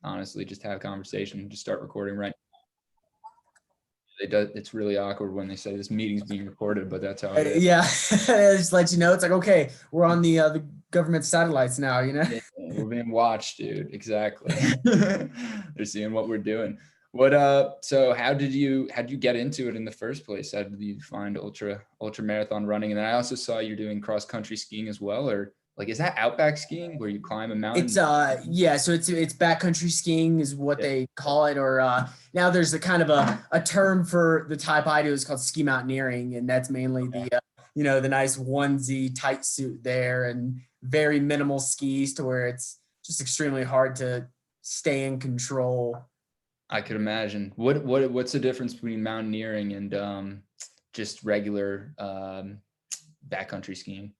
honestly, just have a conversation, just start recording right. It's really awkward when they say this meeting's being recorded, but that's how it is. Yeah, just let you know. It's like, okay, we're on the government satellites now, you know? Yeah, we're being watched, dude. Exactly. They're seeing what we're doing. So how did you get into it in the first place? How did you find ultra marathon running? And then I also saw you're doing cross country skiing as well, or like, is that outback skiing where you climb a mountain? It's yeah, so it's backcountry skiing is what they call it, or now there's a kind of a term for the type I do is called ski mountaineering, and that's mainly the the nice onesie tight suit there and very minimal skis to where it's just extremely hard to stay in control. I could imagine. What's the difference between mountaineering and just regular backcountry skiing?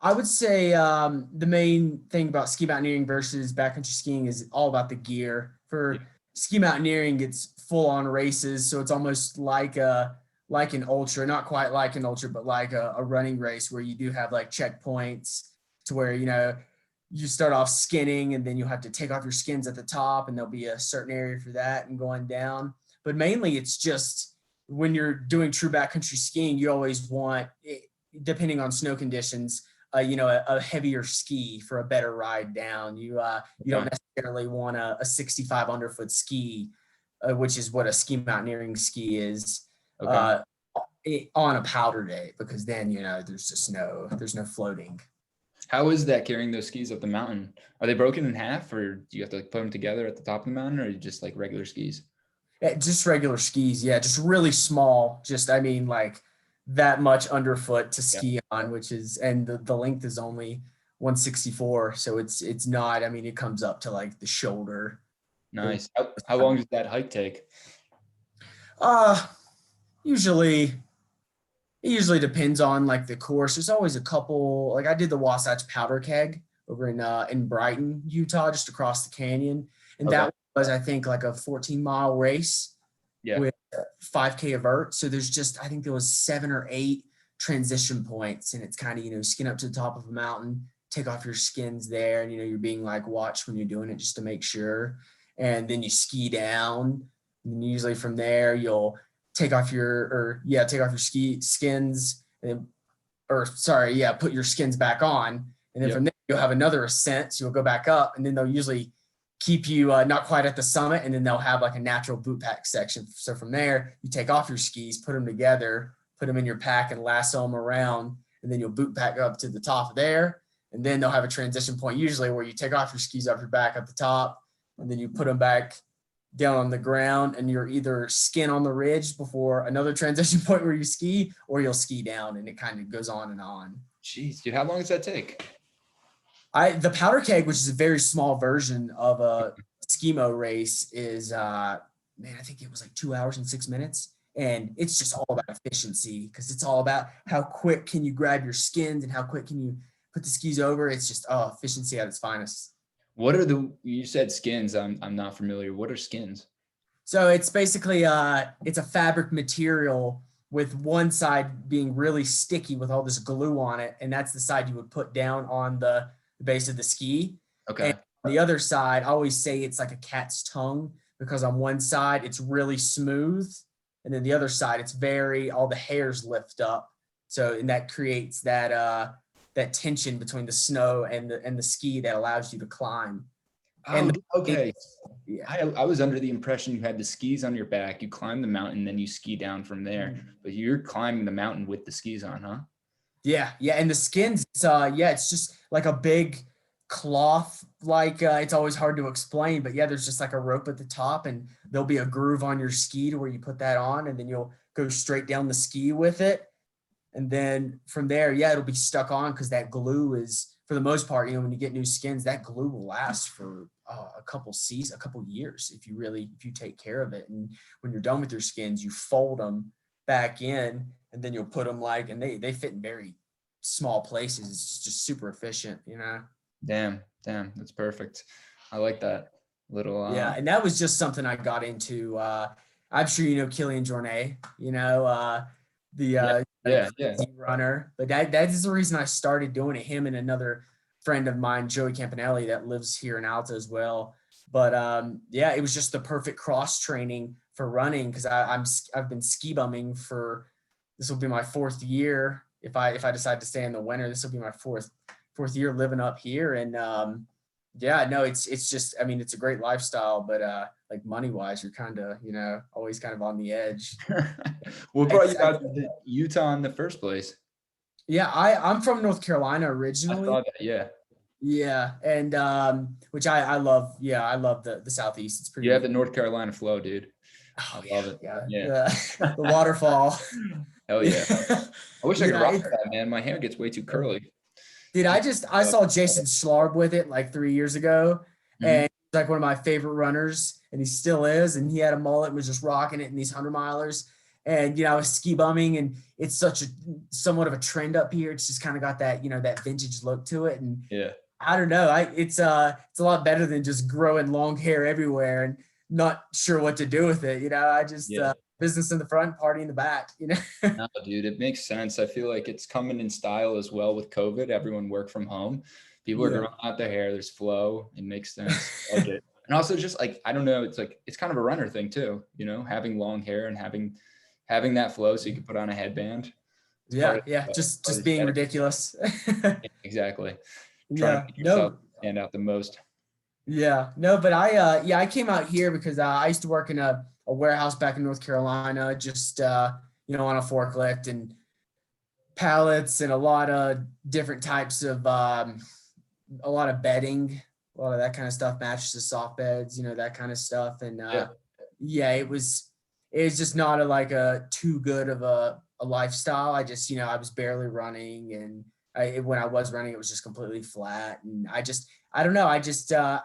I would say the main thing about ski mountaineering versus backcountry skiing is all about the gear. For ski mountaineering, it's full on races, so it's almost like an ultra, not quite like an ultra, but like a running race where you do have like checkpoints to where you start off skinning and then you'll have to take off your skins at the top, and there'll be a certain area for that and going down. But mainly, it's just when you're doing true backcountry skiing, you always want, depending on snow conditions, a heavier ski for a better ride down. You don't necessarily want a 65 underfoot ski, which is what a ski mountaineering ski is, on a powder day, because then there's no floating. How is that carrying those skis up the mountain? Are they broken in half, or do you have to like put them together at the top of the mountain, or just like regular skis? Yeah, just regular skis, yeah, just really small. Just like that much underfoot to ski on, which is, and the length is only 164, so it's not. I mean, it comes up to like the shoulder. Nice. How long does that hike take? Usually it usually depends on like the course. There's always a couple. Like I did the Wasatch Powder Keg over in Brighton, Utah, just across the canyon, and that was, I think, like a 14-mile race with 5K of vert. So there's just, I think there was 7 or 8 transition points, and it's kind of skin up to the top of a mountain, take off your skins there, and you're being like watched when you're doing it just to make sure, and then you ski down, and usually from there you'll take off your ski skins, and put your skins back on, and then from there you'll have another ascent, so you'll go back up, and then they'll usually keep you not quite at the summit, and then they'll have like a natural boot pack section. So from there, you take off your skis, put them together, put them in your pack, and lasso them around, and then you'll boot pack up to the top of there, and then they'll have a transition point usually where you take off your skis off your back at the top, and then you put them back down on the ground, and you're either skin on the ridge before another transition point where you ski, or you'll ski down, and it kind of goes on and on. Jeez, dude, how long does that take? The powder keg, which is a very small version of a skimo race, is I think it was like 2 hours and 6 minutes. And it's just all about efficiency, because it's all about how quick can you grab your skins and how quick can you put the skis over. It's just efficiency at its finest. What are you said skins? I'm not familiar. What are skins? So it's basically it's a fabric material with one side being really sticky with all this glue on it, and that's the side you would put down on the base of the ski. Okay. And on the other side, I always say it's like a cat's tongue, because on one side it's really smooth, and then the other side it's all the hairs lift up. So, and that creates that tension between the snow and the ski that allows you to climb. Okay. I was under the impression you had the skis on your back, you climb the mountain, then you ski down from there. But you're climbing the mountain with the skis on, huh? Yeah. And the skins, it's just like a big cloth, it's always hard to explain, but there's just like a rope at the top, and there'll be a groove on your ski to where you put that on, and then you'll go straight down the ski with it. And then from there, it'll be stuck on, because that glue is, for the most part, when you get new skins, that glue will last for a couple years if you take care of it. And when you're done with your skins, you fold them back in, and then you'll put them and they fit in very small places. It's just super efficient, Damn, that's perfect. I like that little. And that was just something I got into. I'm sure Kilian Jornet, runner, but that is the reason I started doing it. Him and another friend of mine, Joey Campanelli, that lives here in Alta as well. But yeah, it was just the perfect cross training for running because I've been ski bumming for, this will be my 4th year. If I decide to stay in the winter, this will be my fourth year living up here. And yeah, no, it's just, I mean, it's a great lifestyle, but like money wise, you're kind of, always kind of on the edge. What brought you out to Utah in the first place? Yeah, I'm from North Carolina I originally. saw that. Yeah. Yeah, and which I love. Yeah, I love the Southeast. It's pretty. You have the North Carolina flow, dude. Oh, I love it. yeah, Yeah. the waterfall. Hell yeah. I wish I could Yeah, rock that, man. My hair gets way too curly. dude, I saw Jason Schlarb with it like 3 years ago, Mhm. and he's like one of my favorite runners, and he still is. And he had a mullet and was just rocking it in these 100-milers. And I was ski bumming, and it's such a somewhat of a trend up here. It's just kind of got that that vintage look to it, and Yeah. I don't know. It's a lot better than just growing long hair everywhere and not sure what to do with it. I just Yeah. business in the front, party in the back. No, dude, it makes sense. I feel like it's coming in style as well with COVID. Everyone work from home. People are Yeah. growing out their hair. There's flow. It makes sense. I like it. And also just like, I don't know, it's like, it's kind of a runner thing too, having long hair and having that flow so you can put on a headband. It's Yeah, part just of the being aesthetic. ridiculous. Exactly. Trying to Yeah, make yourself no, stand out the most. yeah, no, but I came out here because I used to work in a warehouse back in North Carolina, just on a forklift and pallets and a lot of different types of a lot of bedding, a lot of that kind of stuff, mattresses, soft beds, that kind of stuff. And Yeah. yeah, it was just not a too good of a lifestyle. I just, I was barely running, and when I was running, it was just completely flat. And I don't know. I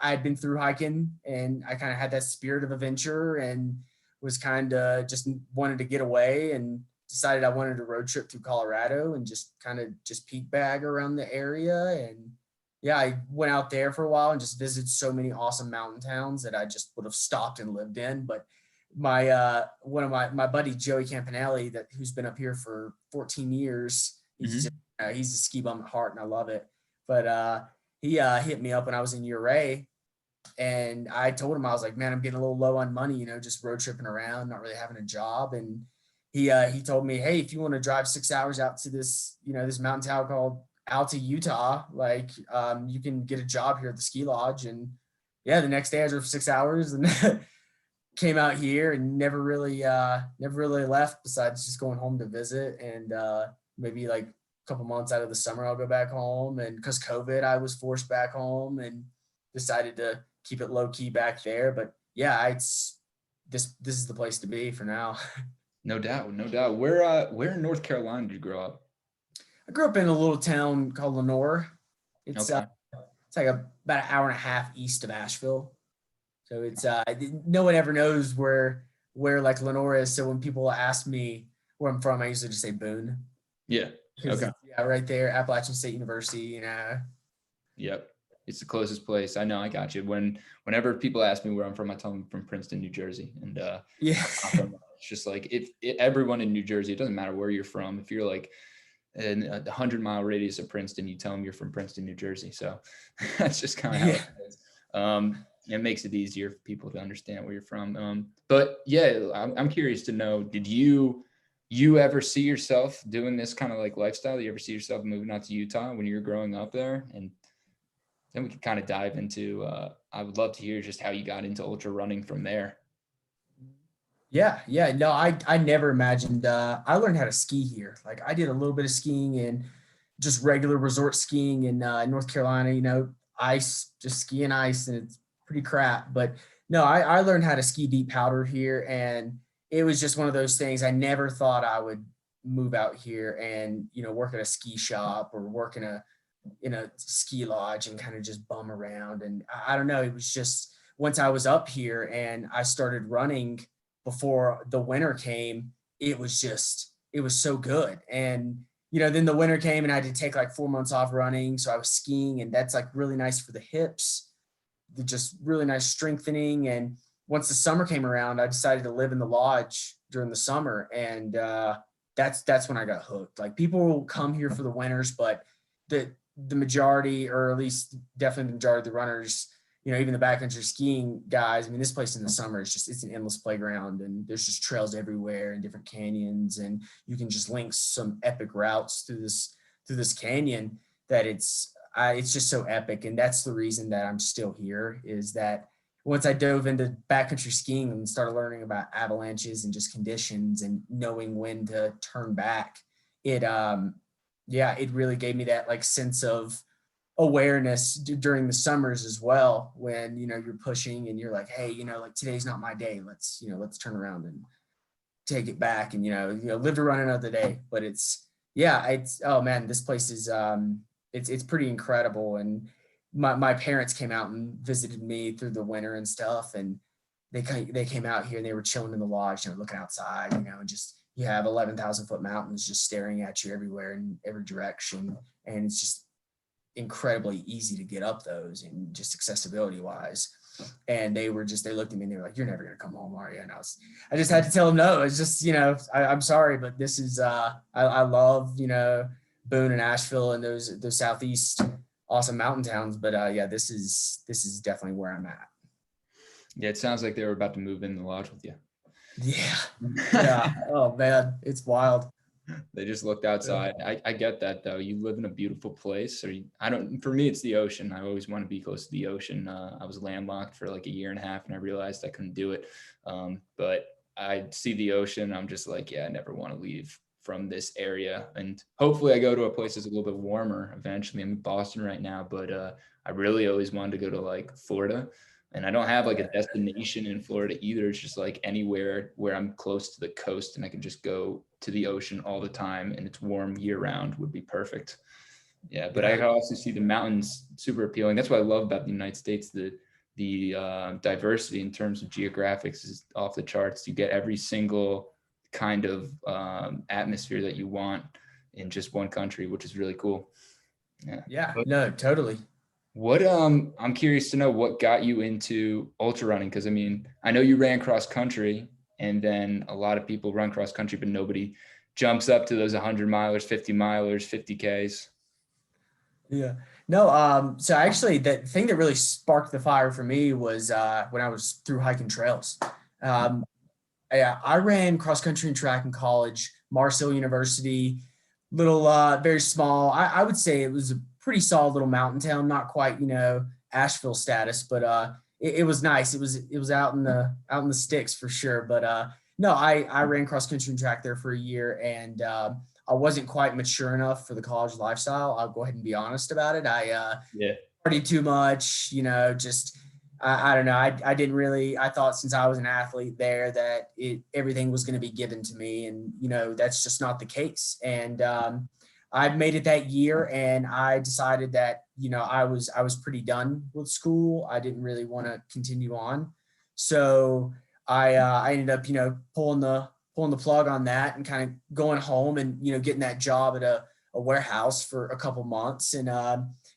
had been through hiking, and I kind of had that spirit of adventure, and was kind of just wanted to get away, and decided I wanted to road trip through Colorado and just kind of just peek bag around the area. And yeah, I went out there for a while and just visited so many awesome mountain towns that I just would have stopped and lived in. But one of my buddy Joey Campanelli, who's been up here for 14 years, he's a ski bum at heart, and I love it. But he hit me up when I was in Ouray, and I told him, I was like, man, I'm getting a little low on money, just road tripping around, not really having a job. And he told me, hey, if you want to drive 6 hours out to this this mountain town called Alta, Utah, like you can get a job here at the ski lodge. And yeah, the next day I drove 6 hours and came out here and never really left, besides just going home to visit. And maybe like a couple months out of the summer I'll go back home. And because COVID, I was forced back home and decided to keep it low key back there. But yeah, this is the place to be for now. No doubt. No doubt. Where in North Carolina did you grow up? I grew up in a little town called Lenore. It's Okay. it's like about an hour and a half east of Asheville. So it's no one ever knows where like Lenore is. So when people ask me where I'm from, I usually just say Boone. Yeah. Okay. Yeah, right there, Appalachian State University. Yep. It's the closest place. I know. I got you. Whenever people ask me where I'm from, I tell them from Princeton, New Jersey. And yeah, it's just like if everyone in New Jersey, it doesn't matter where you're from. If you're like in a 100-mile radius of Princeton, you tell them you're from Princeton, New Jersey. So that's just kind of how it is. It makes it easier for people to understand where you're from. But yeah, I'm curious to know, did you ever see yourself doing this kind of like lifestyle? Did you ever see yourself moving out to Utah when you were growing up there? And then we can kind of dive into, I would love to hear just how you got into ultra running from there. Yeah. No, I never imagined. I learned how to ski here. Like I did a little bit of skiing and just regular resort skiing in North Carolina. Ice, just skiing ice, and it's pretty crap. But no, I learned how to ski deep powder here, and it was just one of those things. I never thought I would move out here and work at a ski shop or work in a ski lodge and kind of just bum around. And I don't know. It was just once I was up here and I started running before the winter came, it was so good. And, then the winter came and I had to take like 4 months off running. So I was skiing, and that's like really nice for the hips, just really nice strengthening. And once the summer came around, I decided to live in the lodge during the summer. And that's when I got hooked. Like people will come here for the winters, but the majority, or at least definitely the majority of the runners, even the backcountry skiing guys, I mean, this place in the summer is just, it's an endless playground, and there's just trails everywhere and different canyons, and you can just link some epic routes through this canyon that it's just so epic. And that's the reason that I'm still here, is that once I dove into backcountry skiing and started learning about avalanches and just conditions and knowing when to turn back, it it really gave me that like sense of awareness during the summers as well, when you're pushing and you're like, hey, like today's not my day, let's turn around and take it back, and live to run another day. But it's oh man, this place is it's pretty incredible. And my parents came out and visited me through the winter and stuff, and they came out here and they were chilling in the lodge, looking outside, and just, you have 11,000-foot mountains just staring at you everywhere in every direction, and it's just incredibly easy to get up those, and just accessibility wise. And they looked at me and they were like, you're never going to come home, are you? And I just had to tell them, no, it's just, I'm sorry, but this is, I love, Boone and Asheville and those Southeast awesome mountain towns. But this is definitely where I'm at. Yeah. It sounds like they were about to move in the lodge with you. Yeah. Yeah. Oh man, it's wild. They just looked outside. I get that though. You live in a beautiful place, for me, it's the ocean. I always want to be close to the ocean. I was landlocked for like a year and a half and I realized I couldn't do it. But I see the ocean. I'm just like, yeah, I never want to leave from this area. And hopefully I go to a place that's a little bit warmer eventually. I'm in Boston right now, but I really always wanted to go to like Florida. And I don't have like a destination in Florida either. It's just like anywhere where I'm close to the coast and I can just go to the ocean all the time and it's warm year round would be perfect. Yeah. But I also see the mountains super appealing. That's what I love about the United States. The diversity in terms of geographics is off the charts. You get every single kind of atmosphere that you want in just one country, which is really cool. Yeah. No, totally. What I'm curious to know what got you into ultra running, because I mean, I know you ran cross country, and then a lot of people run cross country, but nobody jumps up to those 100 milers, 50 milers, 50Ks. Yeah. No, so actually the thing that really sparked the fire for me was when I was through hiking trails. I ran cross country and track in college, Marshall University, little very small. I would say it was a pretty solid little mountain town, not quite, Asheville status, but it was nice. It was out in the sticks for sure. But no, I ran cross country and track there for a year, and I wasn't quite mature enough for the college lifestyle. I'll go ahead and be honest about it. I partied too much, just I don't know. I didn't really, I thought since I was an athlete there that everything was going to be given to me, and that's just not the case. And I made it that year, and I decided that, I was pretty done with school. I didn't really want to continue on. So I ended up, pulling the plug on that and kind of going home and, getting that job at a warehouse for a couple months, and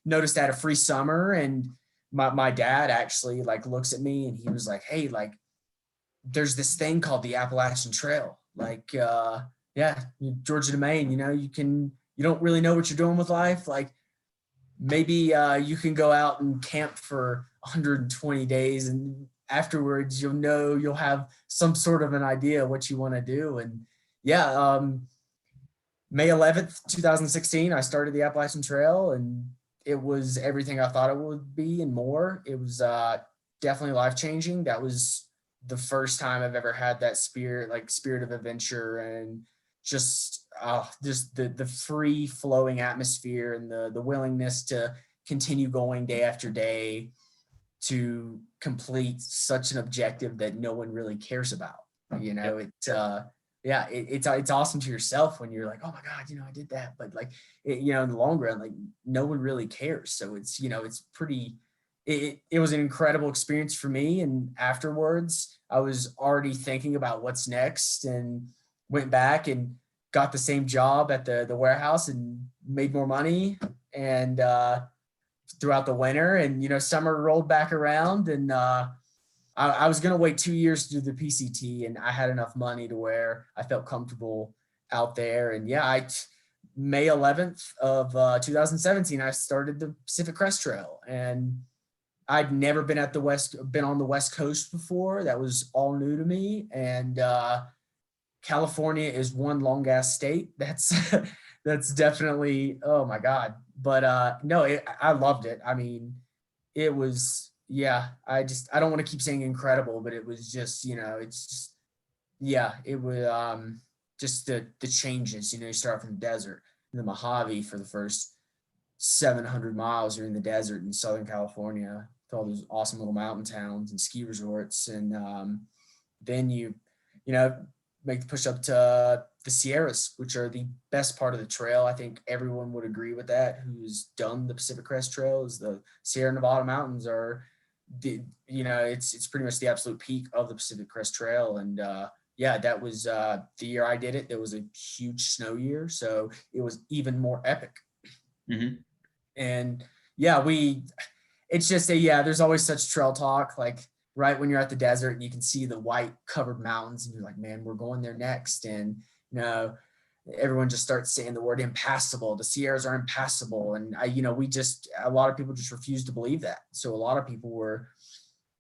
noticed I had a free summer. And my dad actually like looks at me and he was like, hey, like there's this thing called the Appalachian Trail. Like, Georgia to Maine, you don't really know what you're doing with life. Like maybe you can go out and camp for 120 days, and afterwards you'll have some sort of an idea what you want to do. And May 11th, 2016, I started the Appalachian Trail, and it was everything I thought it would be and more. It was definitely life-changing. That was the first time I've ever had that spirit of adventure, and just the free flowing atmosphere, and the willingness to continue going day after day to complete such an objective that no one really cares about. It's awesome to yourself when you're like, oh my God, I did that. But like, in the long run, like no one really cares. So it's, it's pretty, it was an incredible experience for me. And afterwards I was already thinking about what's next, and went back and got the same job at the warehouse and made more money. And throughout the winter, and, summer rolled back around, and I was going to wait 2 years to do the PCT, and I had enough money to where I felt comfortable out there. And May 11th of 2017, I started the Pacific Crest Trail, and I'd never been on the West Coast before. That was all new to me. And California is one long ass state. That's that's definitely, oh my God. But no, I loved it. I mean, it was, yeah, I don't want to keep saying incredible, but it was just, it's just, yeah, it was just the changes. You start from the desert in the Mojave for the first 700 miles. You're in the desert in Southern California with all those awesome little mountain towns and ski resorts, and then you know make the push up to the Sierras, which are the best part of the trail. I think everyone would agree with that who's done the Pacific Crest Trail. Is the Sierra Nevada mountains are it's pretty much the absolute peak of the Pacific Crest Trail. And yeah, that was the year I did it. There was a huge snow year, so it was even more epic. Mm-hmm. And yeah, it's just there's always such trail talk, like right when you're at the desert and you can see the white covered mountains and you're like, man, we're going there next. And everyone just starts saying the word impassable. The Sierras are impassable. And a lot of people just refuse to believe that. So a lot of people were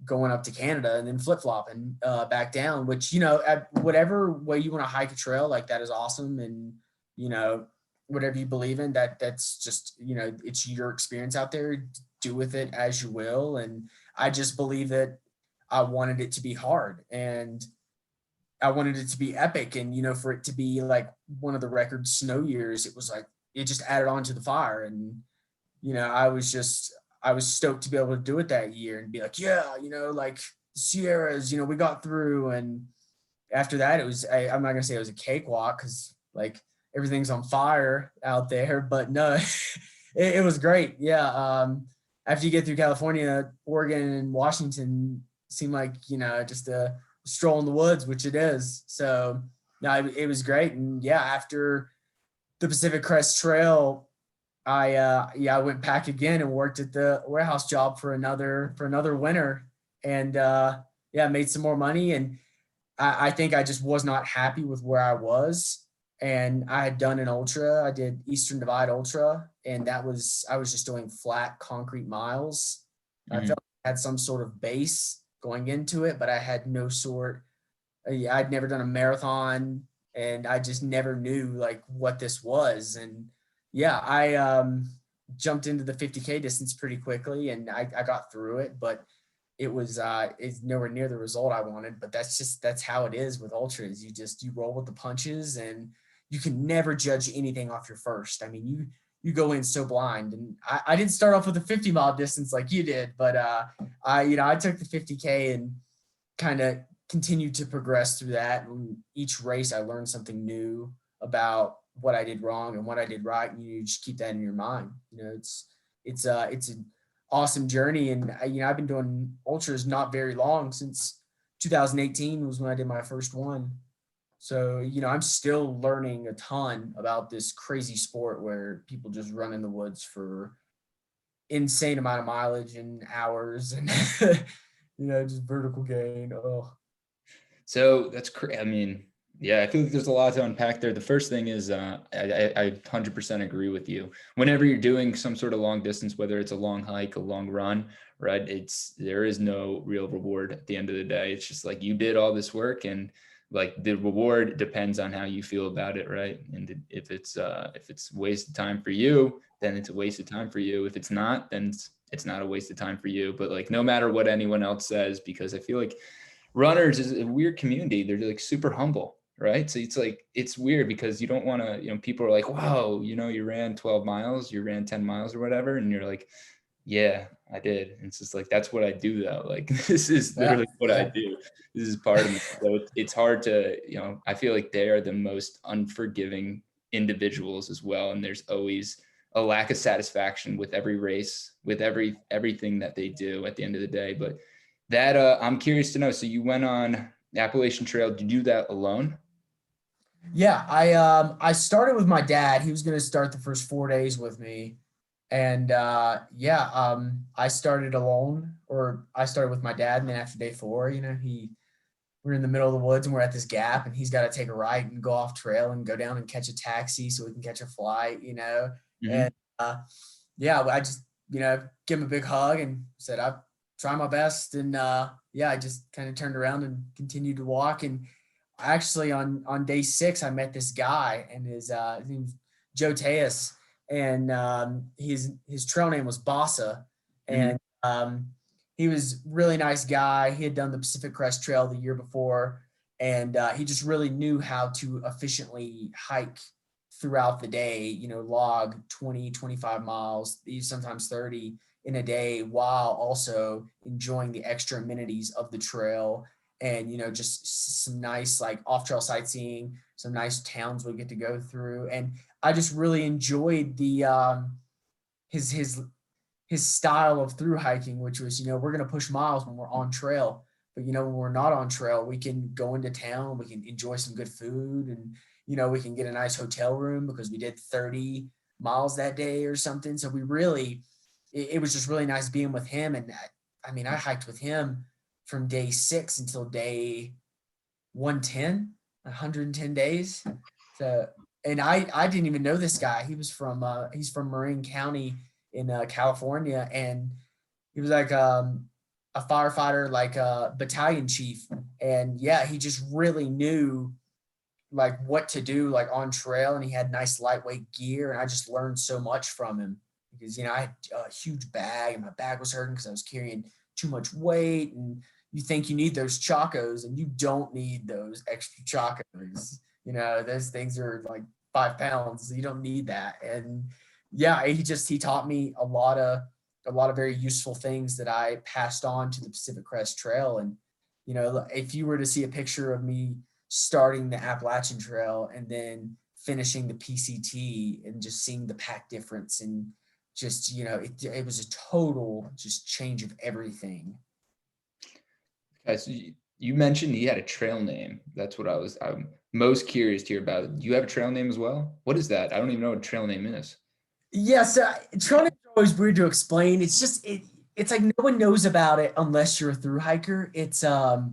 going up to Canada and then flip-flopping back down, which, at whatever way you want to hike a trail, like that is awesome. And, whatever you believe in, that's just, it's your experience out there. Do with it as you will. And I just believe that I wanted it to be hard and I wanted it to be epic. And, for it to be like one of the record snow years, it was like, it just added on to the fire. And, I was stoked to be able to do it that year and be like, yeah, like Sierras, we got through. And after that, I'm not going to say it was a cakewalk because like everything's on fire out there, but no, it was great. Yeah. After you get through California, Oregon and Washington seem like, just a stroll in the woods, which it is. So no, it was great. And yeah, after the Pacific Crest Trail, I went back again and worked at the warehouse job for another winter, and made some more money. And I think I just was not happy with where I was. And I had done an ultra. I did Eastern Divide Ultra, and I was just doing flat concrete miles. Mm-hmm. I felt I had some sort of base going into it, but I had no sort. I'd never done a marathon, and I just never knew like what this was. And yeah, I jumped into the 50K distance pretty quickly, and I got through it, but it's nowhere near the result I wanted. But that's how it is with ultras. You roll with the punches, and you can never judge anything off your first. I mean, you go in so blind. And I didn't start off with a 50-mile distance like you did, but I took the 50K and kind of continued to progress through that. And each race I learned something new about what I did wrong and what I did right. And you just keep that in your mind. It's an awesome journey. And I've been doing ultras not very long, since 2018 was when I did my first one. So, I'm still learning a ton about this crazy sport where people just run in the woods for insane amount of mileage and hours and, just vertical gain. Oh, so that's crazy. I mean, yeah, I feel like there's a lot to unpack there. The first thing is I 100% agree with you. Whenever you're doing some sort of long distance, whether it's a long hike, a long run, right? There is no real reward at the end of the day. It's just like you did all this work, and like the reward depends on how you feel about it, right? And if it's wasted time for you, then it's a waste of time for you. If it's not, then it's not a waste of time for you. But like no matter what anyone else says, because I feel like runners is a weird community. They're like super humble, right? So it's weird because you don't want to, people are like, wow, you ran 12 miles, you ran 10 miles or whatever. And you're like, yeah, I did. And it's just like, that's what I do though. Like, this is literally what I do. This is part of me. So it's hard to, I feel like they are the most unforgiving individuals as well. And there's always a lack of satisfaction with every race, with everything that they do at the end of the day. But that I'm curious to know. So you went on the Appalachian Trail. Did you do that alone? Yeah, I started with my dad. He was going to start the first 4 days with me. And I started alone, or I started with my dad. And then after day 4, we're in the middle of the woods and we're at this gap, and he's got to take a right and go off trail and go down and catch a taxi so we can catch a flight, Mm-hmm. And I just, give him a big hug and said, try my best. And yeah, I just kind of turned around and continued to walk. And actually on day 6, I met this guy, and his name's Joe Teas, and his trail name was Bossa. And he was really nice guy. He had done the Pacific Crest Trail the year before, and he just really knew how to efficiently hike throughout the day, log 20, 25 miles, sometimes 30 in a day, while also enjoying the extra amenities of the trail. And, just some nice like off trail sightseeing, some nice towns we get to go through. And I just really enjoyed the his style of through hiking, which was, we're going to push miles when we're on trail, but when we're not on trail, we can go into town, we can enjoy some good food, and we can get a nice hotel room because we did 30 miles that day or something. So we really, it was just really nice being with him. And I hiked with him from day 6 until day 110, 110 days. So, and I didn't even know this guy. He's from Marin County in California, and he was like a firefighter, like a battalion chief. And yeah, he just really knew like what to do like on trail, and he had nice lightweight gear, and I just learned so much from him because I had a huge bag, and my bag was hurting because I was carrying too much weight. And you think you need those chacos, and you don't need those extra chacos. Those things are like 5 pounds. So you don't need that. And yeah, he taught me a lot of very useful things that I passed on to the Pacific Crest Trail. And if you were to see a picture of me starting the Appalachian Trail and then finishing the PCT and just seeing the pack difference, and just it was a total just change of everything. Okay, so you mentioned he had a trail name. That's what I'm most curious to hear about. Do you have a trail name as well? What is that? I don't even know what a trail name is. Yeah, so trail names are always weird to explain. It's just it's like no one knows about it unless you're a thru hiker. It's a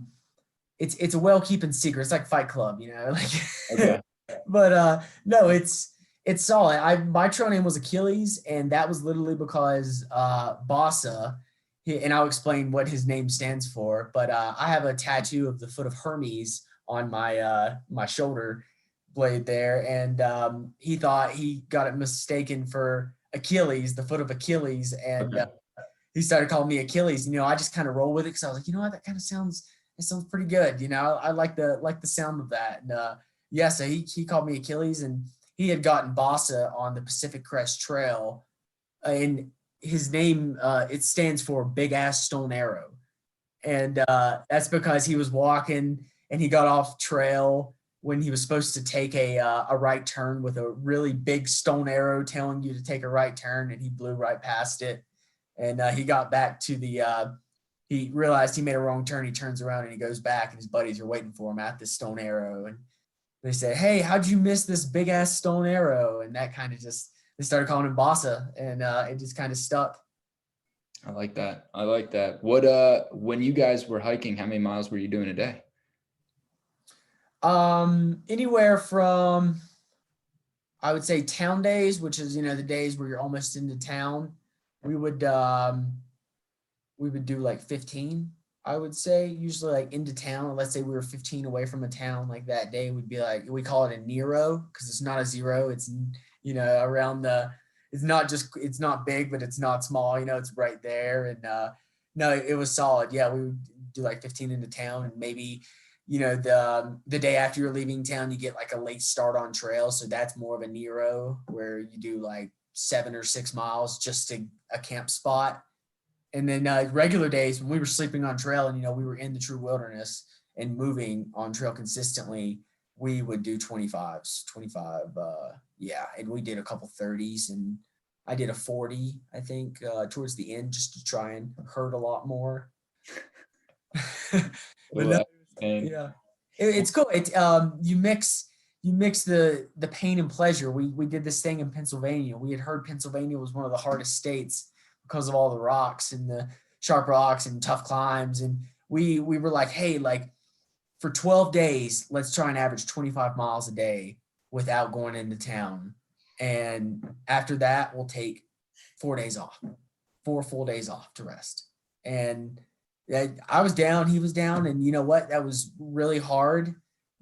well-keeping secret. It's like Fight Club, like Okay. but no, it's solid. My trail name was Achilles, and that was literally because Bossa, and I'll explain what his name stands for, but I have a tattoo of the foot of Hermes on my shoulder blade there, and he thought he got it mistaken for Achilles, the foot of Achilles, and he started calling me Achilles. I just kind of roll with it because I was like, what, that kind of sounds pretty good. I like the sound of that. And yeah, so he called me Achilles, and he had gotten Bossa on the Pacific Crest Trail, and his name it stands for Big Ass Stone Arrow, and that's because he was walking and he got off trail when he was supposed to take a right turn with a really big stone arrow telling you to take a right turn, and he blew right past it. And he got back to he realized he made a wrong turn. He turns around and he goes back, and his buddies are waiting for him at the stone arrow. And they say, "Hey, how'd you miss this big ass stone arrow?" And that kind of they started calling him Bossa, and it just kind of stuck. I like that. What, when you guys were hiking, how many miles were you doing a day? Anywhere from, I would say, town days, which is, the days where you're almost into town. We would do like 15, I would say, usually like into town. Let's say we were 15 away from a town, like that day we'd be like, we call it a Nero because it's not a zero. It's, around it's not big, but it's not small, it's right there. And no, it was solid. Yeah, we would do like 15 into town, and maybe, the day after you're leaving town, you get like a late start on trail. So that's more of a Nero, where you do like 7 or 6 miles just to a camp spot. And then regular days when we were sleeping on trail and, we were in the true wilderness and moving on trail consistently, we would do 25. Yeah. And we did a couple 30s, and I did a 40, I think, towards the end, just to try and hurt a lot more. But no, yeah, it's cool. You mix the pain and pleasure. We did this thing in Pennsylvania. We had heard Pennsylvania was one of the hardest states because of all the rocks and the sharp rocks and tough climbs. And we were like, hey, like for 12 days, let's try and average 25 miles a day without going into town. And after that, we'll take 4 days off, 4 full days off to rest. And I was down, he was down, and you know what? That was really hard.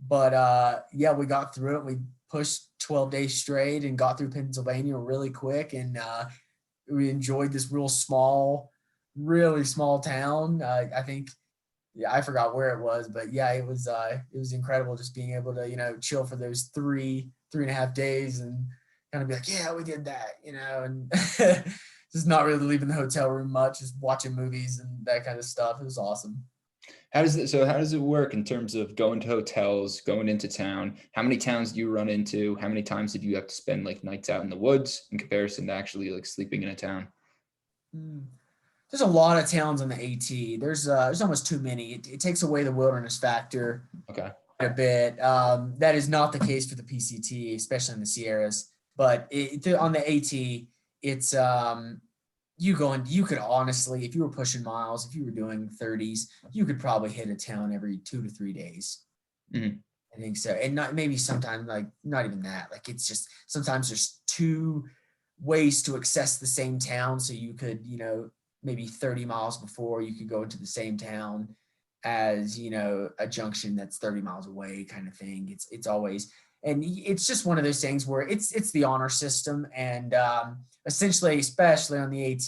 But yeah, we got through it. We pushed 12 days straight and got through Pennsylvania really quick. And we enjoyed this really small town. I think, yeah, I forgot where it was, but yeah, it was incredible just being able to, chill for those 3.5 days and kind of be like, yeah, we did that, and just not really leaving the hotel room much, just watching movies and that kind of stuff. It was awesome. How does it work in terms of going to hotels, going into town? How many towns do you run into? How many times did you have to spend like nights out in the woods in comparison to actually like sleeping in a town? Mm. There's a lot of towns on the AT. There's almost too many. It takes away the wilderness factor Okay. a bit. That is not the case for the PCT, especially in the Sierras. But on the AT, it's you could honestly, if you were pushing miles, if you were doing 30s, you could probably hit a town every 2 to 3 days. Mhm. I think so. And not maybe sometimes like not even that. Like it's just sometimes there's two ways to access the same town. So you could, maybe 30 miles before you could go into the same town as, a junction that's 30 miles away kind of thing. It's always, and it's just one of those things where it's the honor system. And essentially, especially on the AT,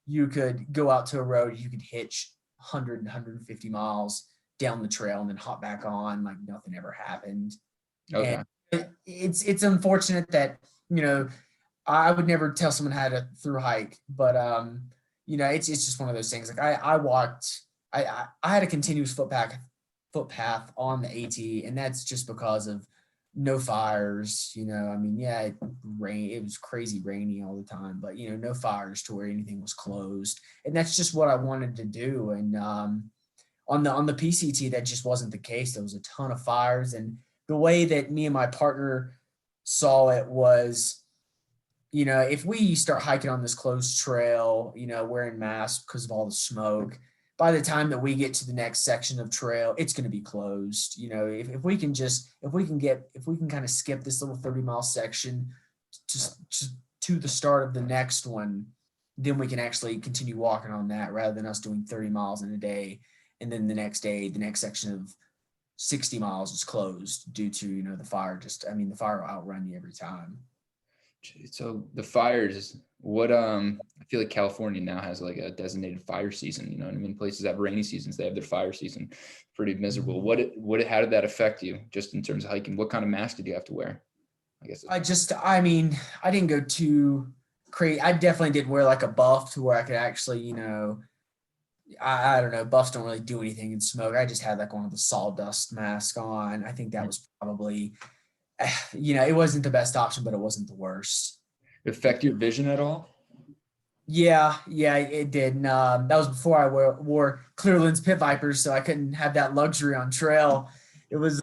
you could go out to a road, you could hitch 100, 150 miles down the trail and then hop back on like nothing ever happened. Okay. And it's unfortunate that, I would never tell someone how to through hike, but it's just one of those things. Like I walked, I had a continuous footpath on the AT, and that's just because of no fires. I mean, yeah, it was crazy rainy all the time, but no fires to where anything was closed, and that's just what I wanted to do. And on the PCT, that just wasn't the case. There was a ton of fires, and the way that me and my partner saw it was, if we start hiking on this closed trail, wearing masks because of all the smoke, by the time that we get to the next section of trail, it's going to be closed. If we can kind of skip this little 30-mile section just to the start of the next one, then we can actually continue walking on that rather than us doing 30 miles in a day. And then the next day, the next section of 60 miles is closed due to, the fire. The fire will outrun you every time. So the fires, I feel like California now has like a designated fire season, you know what I mean? Places have rainy seasons, they have their fire season. Pretty miserable. How did that affect you just in terms of hiking? What kind of mask did you have to wear? I guess. I didn't go too crazy. I definitely did wear like a buff to where I could actually, I don't know, buffs don't really do anything in smoke. I just had like one of the sawdust mask on. I think that was probably, it wasn't the best option, but it wasn't the worst. Affect your vision at all? Yeah, it did. And, that was before I wore clear lens pit vipers, so I couldn't have that luxury on trail. It was,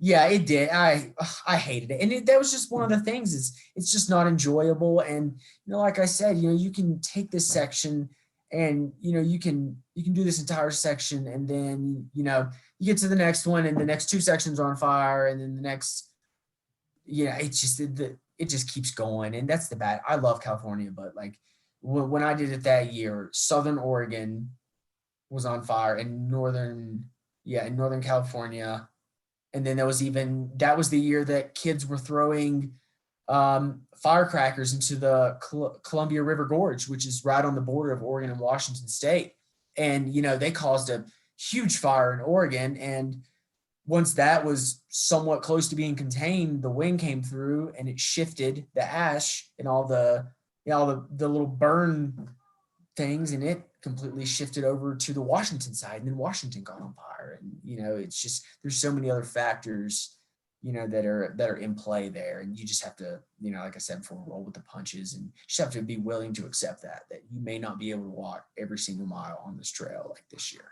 yeah, it did. I hated it, and that was just one of the things. It's just not enjoyable. And like I said, you can take this section, and you can do this entire section, and then you get to the next one, and the next two sections are on fire, and then the next. Yeah, it just keeps going, and that's the bad. I love California, but like when I did it that year, Southern Oregon was on fire, and in Northern California, and then that was the year that kids were throwing firecrackers into the Columbia River Gorge, which is right on the border of Oregon and Washington State, and they caused a huge fire in Oregon. And once that was somewhat close to being contained, the wind came through and it shifted the ash and all the little burn things, and it completely shifted over to the Washington side, and then Washington got on fire. And it's just, there's so many other factors that are in play there, and you just have to, like I said before, roll with the punches, and just have to be willing to accept that you may not be able to walk every single mile on this trail like this year.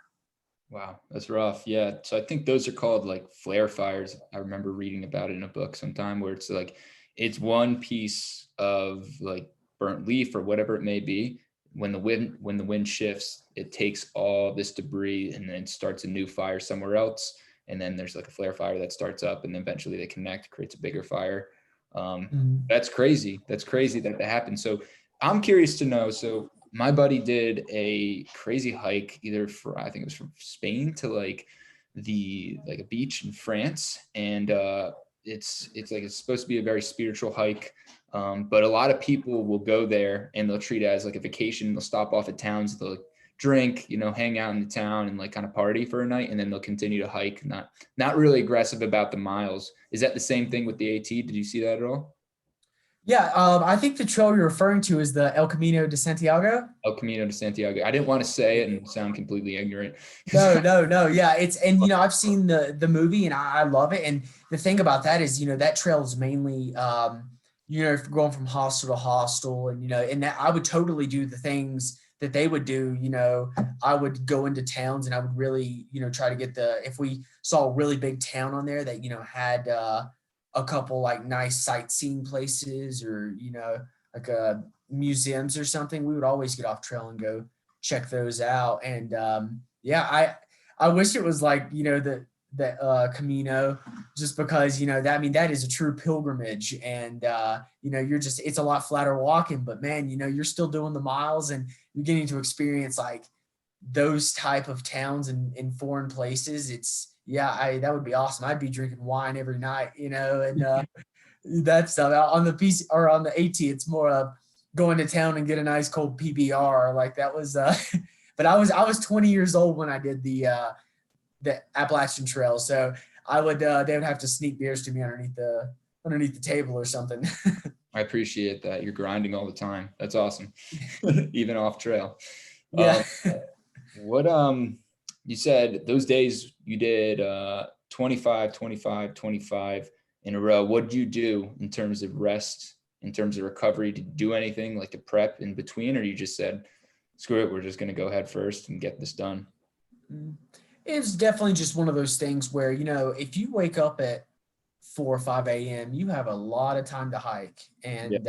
Wow, that's rough. Yeah. So I think those are called like flare fires. I remember reading about it in a book sometime, where it's like, it's one piece of like burnt leaf or whatever it may be. When the wind shifts, it takes all this debris and then starts a new fire somewhere else. And then there's like a flare fire that starts up, and then eventually they connect, creates a bigger fire. That's crazy. That's crazy that happens. So I'm curious to know, so my buddy did a crazy hike either I think it was from Spain to like a beach in France. And it's like, it's supposed to be a very spiritual hike. But a lot of people will go there and they'll treat it as like a vacation. They'll stop off at towns, they'll drink, hang out in the town and like kind of party for a night, and then they'll continue to hike. Not really aggressive about the miles. Is that the same thing with the AT? Did you see that at all? Yeah, I think the trail you're referring to is the El Camino de Santiago. El Camino de Santiago. I didn't want to say it and sound completely ignorant. No. Yeah, and I've seen the movie and I love it. And the thing about that is, that trail is mainly, if you're going from hostel to hostel, and that I would totally do the things that they would do. I would go into towns and I would really, try to get if we saw a really big town on there that, had a couple like nice sightseeing places or, like museums or something, we would always get off trail and go check those out. And I wish it was like, the Camino, just because, that is a true pilgrimage. And, it's a lot flatter walking, but man, you're still doing the miles and you're getting to experience like those type of towns and in foreign places. That would be awesome. I'd be drinking wine every night, and that stuff. On the PC or on the AT, it's more of going to town and get a nice cold PBR. Like that was, but I was 20 years old when I did the Appalachian Trail, so they would have to sneak beers to me underneath the table or something. I appreciate that. You're grinding all the time. That's awesome. Even off trail. Yeah. What you said those days you did 25, 25, 25 in a row. What did you do in terms of rest, in terms of recovery? Did you do anything like to prep in between, or you just said, screw it, we're just going to go head first and get this done? It's definitely just one of those things where, if you wake up at 4 or 5 a.m., you have a lot of time to hike. And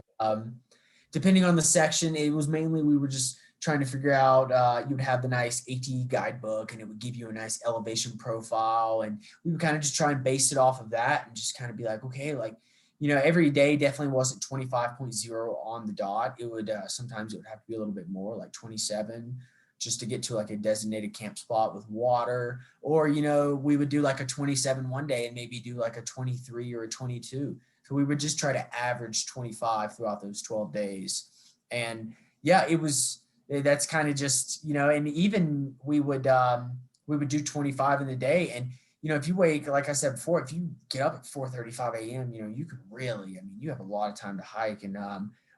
depending on the section, it was mainly we were just trying to figure out, you would have the nice AT guidebook and it would give you a nice elevation profile. And we would kind of just try and base it off of that and just kind of be like, okay, like, every day definitely wasn't 25.0 on the dot. It would, sometimes it would have to be a little bit more, like 27, just to get to like a designated camp spot with water. Or, we would do like a 27 one day and maybe do like a 23 or a 22. So we would just try to average 25 throughout those 12 days. And that's kind of just, and even we would do 25 in the day. And, if you wake, like I said before, if you get up at 4:35 a.m., you could really, you have a lot of time to hike. And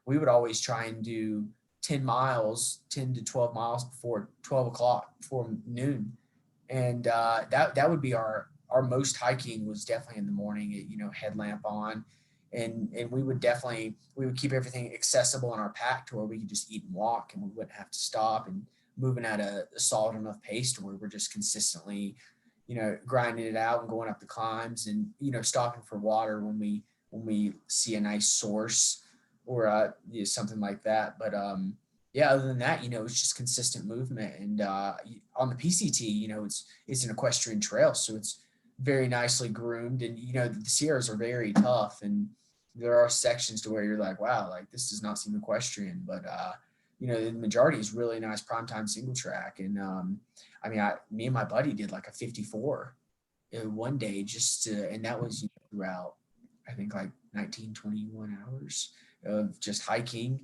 we would always try and do 10 to 12 miles before 12 o'clock, before noon. And that would be our most hiking was definitely in the morning, headlamp on. And we would keep everything accessible in our pack to where we could just eat and walk and we wouldn't have to stop, and moving at a solid enough pace to where we're just consistently, grinding it out and going up the climbs and, stopping for water when we see a nice source or something like that. But other than that, it's just consistent movement. And on the PCT, it's an equestrian trail, so it's very nicely groomed. And the Sierras are very tough, and there are sections to where you're like, wow, like this does not seem equestrian, but the majority is really nice primetime single track. And me and my buddy did like a 54 one day and that was throughout, I think, like 19-21 hours of just hiking.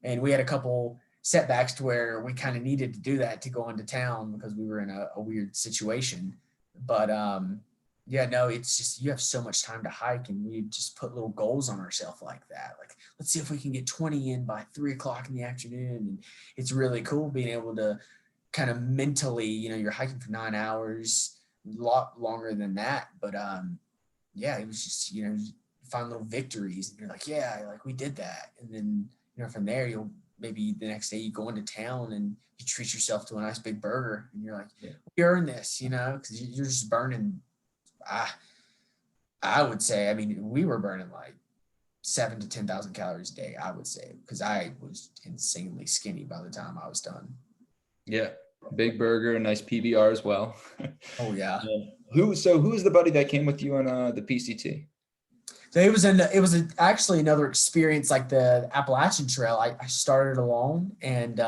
And we had a couple setbacks to where we kind of needed to do that to go into town because we were in a weird situation. But it's just, you have so much time to hike, and we just put little goals on ourselves like that. Like, let's see if we can get 20 in by 3 o'clock in the afternoon. And it's really cool being able to kind of mentally, you're hiking for 9 hours, a lot longer than that. But it was just, you find little victories and you're like, yeah, like we did that. And then, from there, you'll maybe the next day you go into town and you treat yourself to a nice big burger and you're like, we earned this, because you're just burning. I would say, we were burning like 7,000 to 10,000 calories a day, I would say, because I was insanely skinny by the time I was done. Yeah. Big burger, a nice PBR as well. Oh yeah. Who is the buddy that came with you on the PCT? So actually another experience like the Appalachian Trail. I started alone, and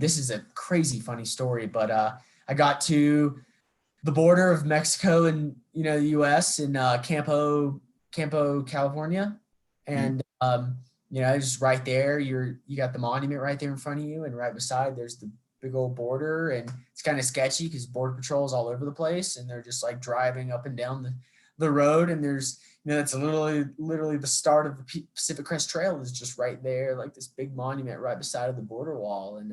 this is a crazy funny story, but I got to the border of Mexico and the U.S. in Campo, California, and just right there. You got the monument right there in front of you, and right beside there's the big old border, and it's kind of sketchy because border patrol is all over the place, and they're just like driving up and down the road, and there's it's literally the start of the Pacific Crest Trail is just right there, like this big monument right beside of the border wall, and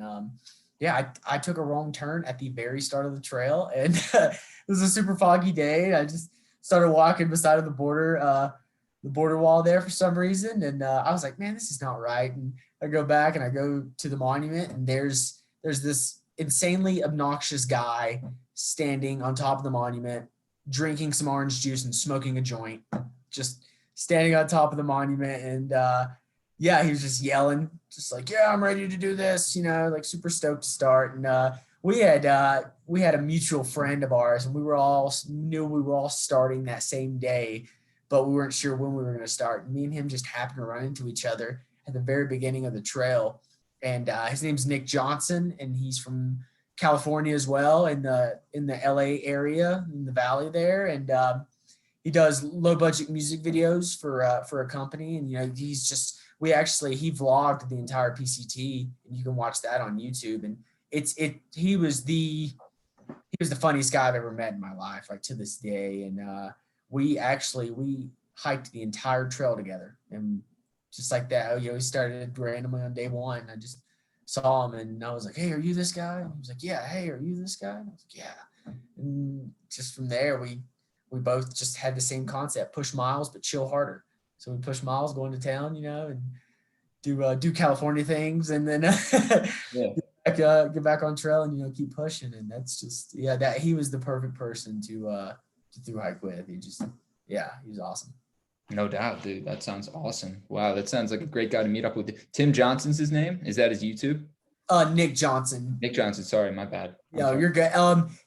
I took a wrong turn at the very start of the trail, and it was a super foggy day. I just started walking beside of the border wall there for some reason, and I was like, man, this is not right. And I go back and I go to the monument, and there's this insanely obnoxious guy standing on top of the monument, drinking some orange juice and smoking a joint, just standing on top of the monument, and he was just yelling, just like, yeah, I'm ready to do this, like super stoked to start. And we had a mutual friend of ours, and we knew we were all starting that same day, but we weren't sure when we were going to start. And me and him just happened to run into each other at the very beginning of the trail. And his name's Nick Johnson, and he's from California as well, in the LA area, in the valley there. And he does low budget music videos for a company. And he vlogged the entire PCT, and you can watch that on YouTube. And he was the funniest guy I've ever met in my life, like to this day. And we hiked the entire trail together, and just like that, he started randomly on day one. I just saw him, and I was like, hey, are you this guy? And he was like, yeah. Hey, are you this guy? And I was like, yeah. And just from there, we both just had the same concept: push miles but chill harder. So we push miles going to town, and do California things, and then get back on trail and keep pushing. And that's just that he was the perfect person to through hike with. He was awesome. No doubt, dude. That sounds awesome. Wow, that sounds like a great guy to meet up with. Tim Johnson's his name? Is that his YouTube? Nick Johnson. Nick Johnson. Sorry, my bad. Yeah, you're good.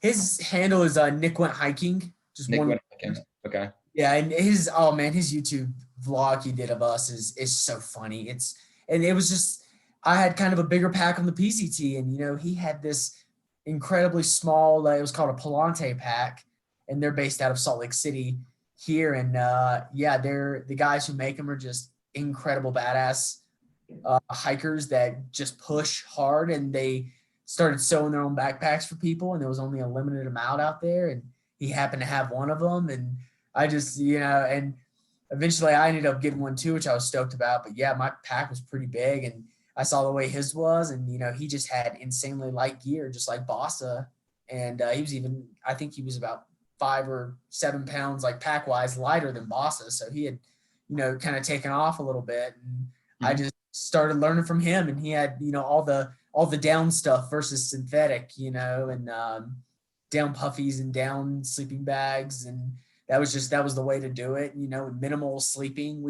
His handle is Nick Went Hiking. Just Nick one. Went Hiking. Okay. Yeah, and his YouTube vlog he did of us is so funny. It was just, I had kind of a bigger pack on the PCT, and he had this incredibly small. It was called a Palante pack, and they're based out of Salt Lake City here. And they're the guys who make them are just incredible badass hikers that just push hard, and they started sewing their own backpacks for people, and there was only a limited amount out there, and he happened to have one of them, and I just and eventually I ended up getting one too, which I was stoked about. But yeah, my pack was pretty big, and I saw the way his was, and he just had insanely light gear, just like Bossa, and he was even, I think he was about 5 or 7 pounds, like pack wise, lighter than Bossa. So he had, kind of taken off a little bit, and I just started learning from him. And he had, all the down stuff versus synthetic, and down puffies and down sleeping bags, and that was the way to do it. Minimal sleeping.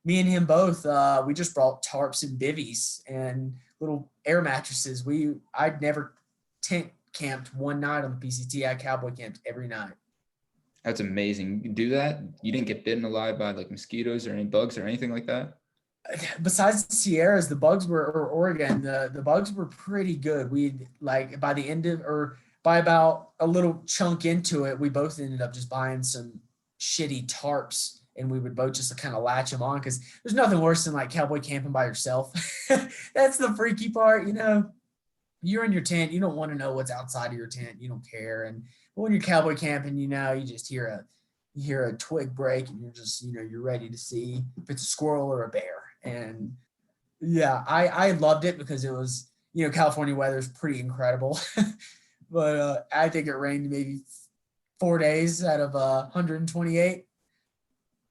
Me and him both, we just brought tarps and bivvies and little air mattresses. I'd never tent camped one night on the PCT. I cowboy camped every night. That's amazing. You do that? You didn't get bitten alive by like mosquitoes or any bugs or anything like that? Besides the Sierras, the bugs or Oregon, the bugs were pretty good. We like by the end of, or by about a little chunk into it, we both ended up just buying some shitty tarps, and we would both just kind of latch them on, because there's nothing worse than like cowboy camping by yourself. That's the freaky part, You're in your tent, you don't want to know what's outside of your tent, you don't care. And when you're cowboy camping, you just hear a twig break, and you're just, you're ready to see if it's a squirrel or a bear. And yeah, I loved it because it was, California weather is pretty incredible. But I think it rained maybe 4 days out of 128.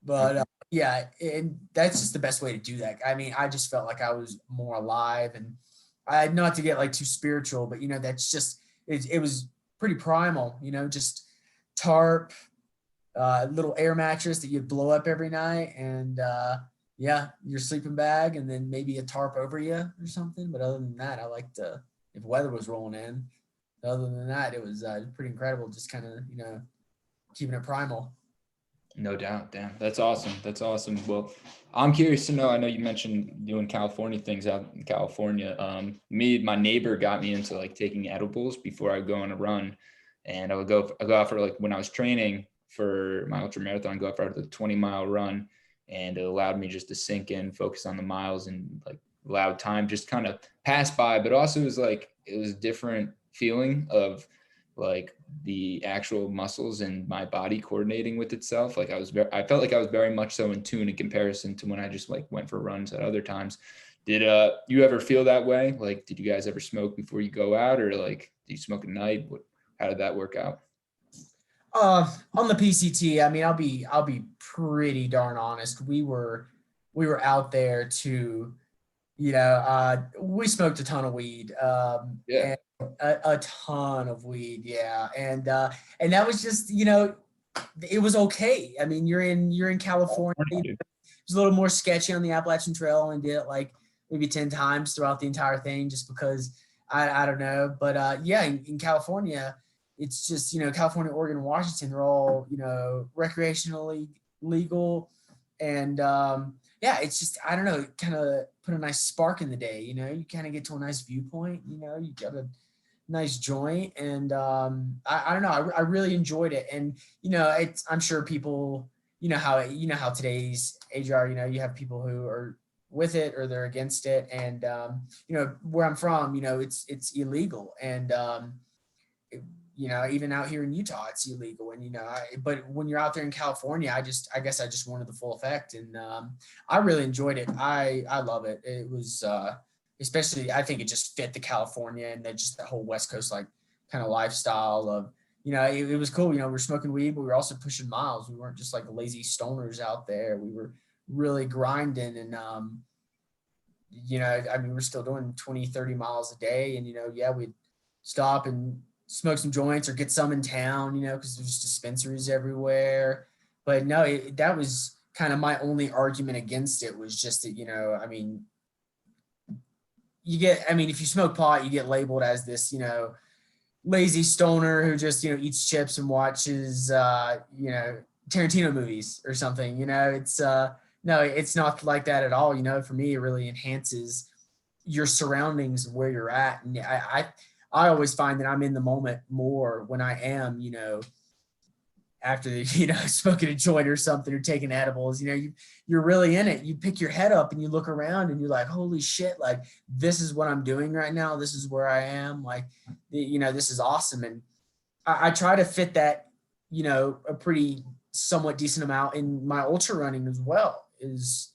But and that's just the best way to do that. I mean, I just felt like I was more alive, and I, not to get like too spiritual, but that's just, it was pretty primal, just tarp, little air mattress that you'd blow up every night, and your sleeping bag, and then maybe a tarp over you or something. But other than that, I liked if weather was rolling in. Other than that, it was pretty incredible, just kind of keeping it primal. No doubt. Damn. That's awesome. That's awesome. Well, I'm curious to know, I know you mentioned doing California things out in California. My neighbor got me into like taking edibles before I go on a run. And I go out for like when I was training for my ultra marathon, go out for the 20-mile run. And it allowed me just to sink in, focus on the miles, and like allowed time just kind of pass by. But also it was a different feeling of like the actual muscles and my body coordinating with itself. Like I felt like I was very much so in tune in comparison to when I just like went for runs at other times. Did you ever feel that way? Like, did you guys ever smoke before you go out, or like, do you smoke at night? How did that work out? On the PCT, I mean, I'll be pretty darn honest. We were out there to, we smoked a ton of weed, Yeah. and a ton of weed, yeah, and that was just, it was okay. I mean, you're in California. It's a little more sketchy on the Appalachian Trail, and did it like maybe 10 times throughout the entire thing, just because I don't know, but yeah, in California, it's just, California, Oregon, Washington, they're all, recreationally legal, and yeah, it's just, I don't know, kind of put a nice spark in the day. You kind of get to a nice viewpoint. You got a nice joint, and I don't know, I really enjoyed it. And I'm sure people, how today's age are. You have people who are with it or they're against it, and where I'm from, it's illegal, and even out here in Utah, it's illegal. And, but when you're out there in California, I guess I just wanted the full effect. And I really enjoyed it. I love it. It was, especially, I think it just fit the California and then just that whole West Coast, like kind of lifestyle of, it was cool. We were smoking weed, but we were also pushing miles. We weren't just like lazy stoners out there. We were really grinding, and, I mean, we're still doing 20, 30 miles a day. And, yeah, we'd stop and smoke some joints or get some in town, because there's dispensaries everywhere. But no, that was kind of my only argument against it, was just that, I mean, if you smoke pot, you get labeled as this, lazy stoner who just, eats chips and watches, Tarantino movies or something. It's no, it's not like that at all. For me, it really enhances your surroundings and where you're at. And I always find that I'm in the moment more when I am, after smoking a joint or something, or taking edibles. You're really in it. You pick your head up and you look around and you're like, holy shit, like this is what I'm doing right now. This is where I am. Like, this is awesome. And I try to fit that, a pretty somewhat decent amount in my ultra running as well. Is,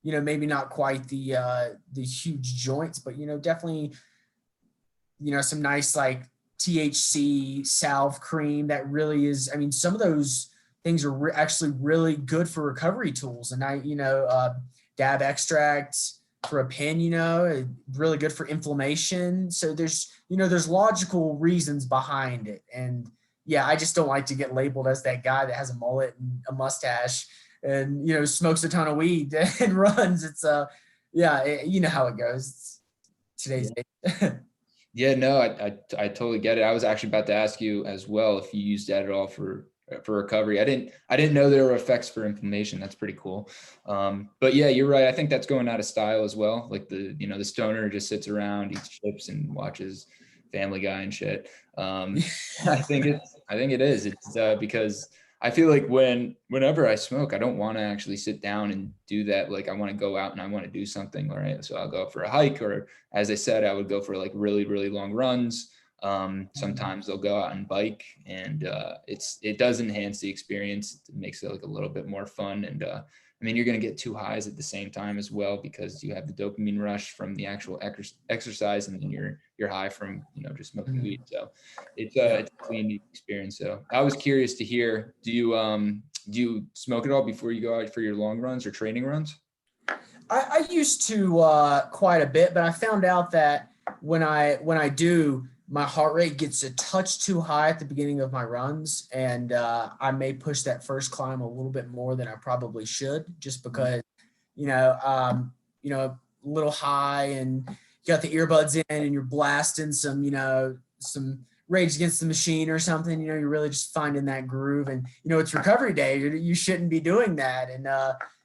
maybe not quite the huge joints, but, definitely, some nice like THC salve cream that really is, I mean, some of those things are actually really good for recovery tools. And dab extract for a pen, really good for inflammation. So there's logical reasons behind it. And yeah, I just don't like to get labeled as that guy that has a mullet and a mustache and, smokes a ton of weed and runs. It's you know how it goes. It's today's day. Yeah, no, I totally get it. I was actually about to ask you as well if you used that at all for recovery. I didn't know there were effects for inflammation. That's pretty cool. But yeah, you're right. I think that's going out of style as well. Like the stoner just sits around, eats chips, and watches Family Guy and shit. I think it is. It's because I feel like whenever I smoke, I don't want to actually sit down and do that. Like I want to go out and I want to do something. All right. So I'll go for a hike, or as I said, I would go for like really, really long runs. Sometimes they'll go out and bike, and it does enhance the experience. It makes it like a little bit more fun. And I mean, you're going to get two highs at the same time as well, because you have the dopamine rush from the actual exercise, and then you're high from, just smoking weed. So it's a clean experience. So I was curious to hear, do you smoke at all before you go out for your long runs or training runs? I used to quite a bit, but I found out that when I do, my heart rate gets a touch too high at the beginning of my runs, and I may push that first climb a little bit more than I probably should, just because a little high, and you got the earbuds in and you're blasting some some Rage Against the Machine or something, you know, you're really just finding that groove, and, you know, it's recovery day. You shouldn't be doing that. And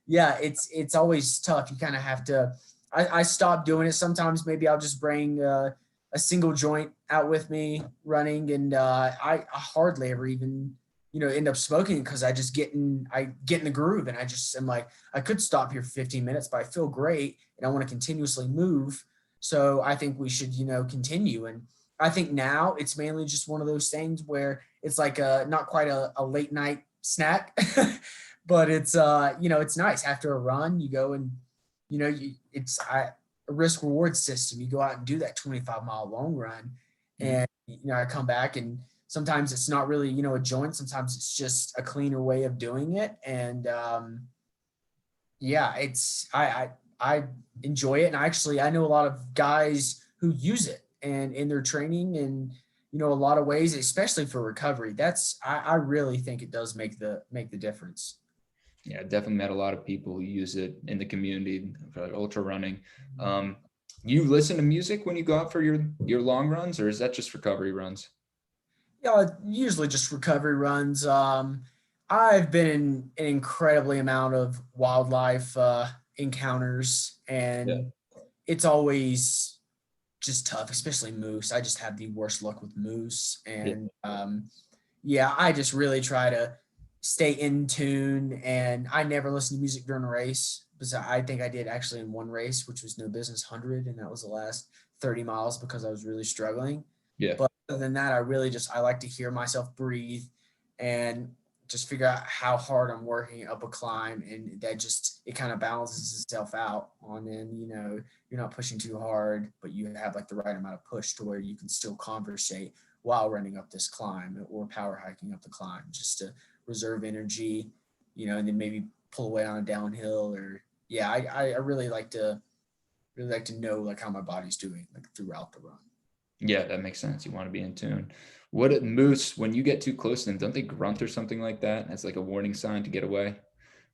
yeah, it's always tough. You kind of have to, I stopped doing it. Sometimes maybe I'll just bring a single joint out with me running. And I hardly ever even, you know, end up smoking because I get in the groove, and I just am like, I could stop here for 15 minutes, but I feel great and I want to continuously move. So I think we should, you know, continue. And I think now it's mainly just one of those things where it's like not quite a late night snack, but it's you know, it's nice after a run. You go and, you know, it's a risk reward system. You go out and do that 25-mile long run, and, you know, I come back, and sometimes it's not really, you know, a joint. Sometimes it's just a cleaner way of doing it. And yeah, it's I enjoy it. And actually, I know a lot of guys who use it and in their training, and, you know, a lot of ways, especially for recovery. I really think it does make the difference. Yeah, definitely met a lot of people who use it in the community for ultra running. You listen to music when you go out for your long runs, or is that just recovery runs? Yeah, usually just recovery runs. I've been in an incredibly amount of wildlife encounters, Yeah. and it's always just tough, especially moose. I just have the worst luck with moose. Yeah. And yeah, I just really try to stay in tune, and I never listen to music during a race. Because I think I did actually in one race, which was No Business 100, and that was the last 30 miles because I was really struggling. Yeah. But other than that, I like to hear myself breathe and just figure out how hard I'm working up a climb, and that just, it kind of balances itself out on. And, you know, you're not pushing too hard, but you have like the right amount of push to where you can still conversate while running up this climb or power hiking up the climb, just to reserve energy, you know, and then maybe pull away on a downhill. Or yeah, I really like to know like how my body's doing like throughout the run. Yeah, that makes sense. You want to be in tune. What moose, when you get too close to them, don't they grunt or something like that? As like a warning sign to get away.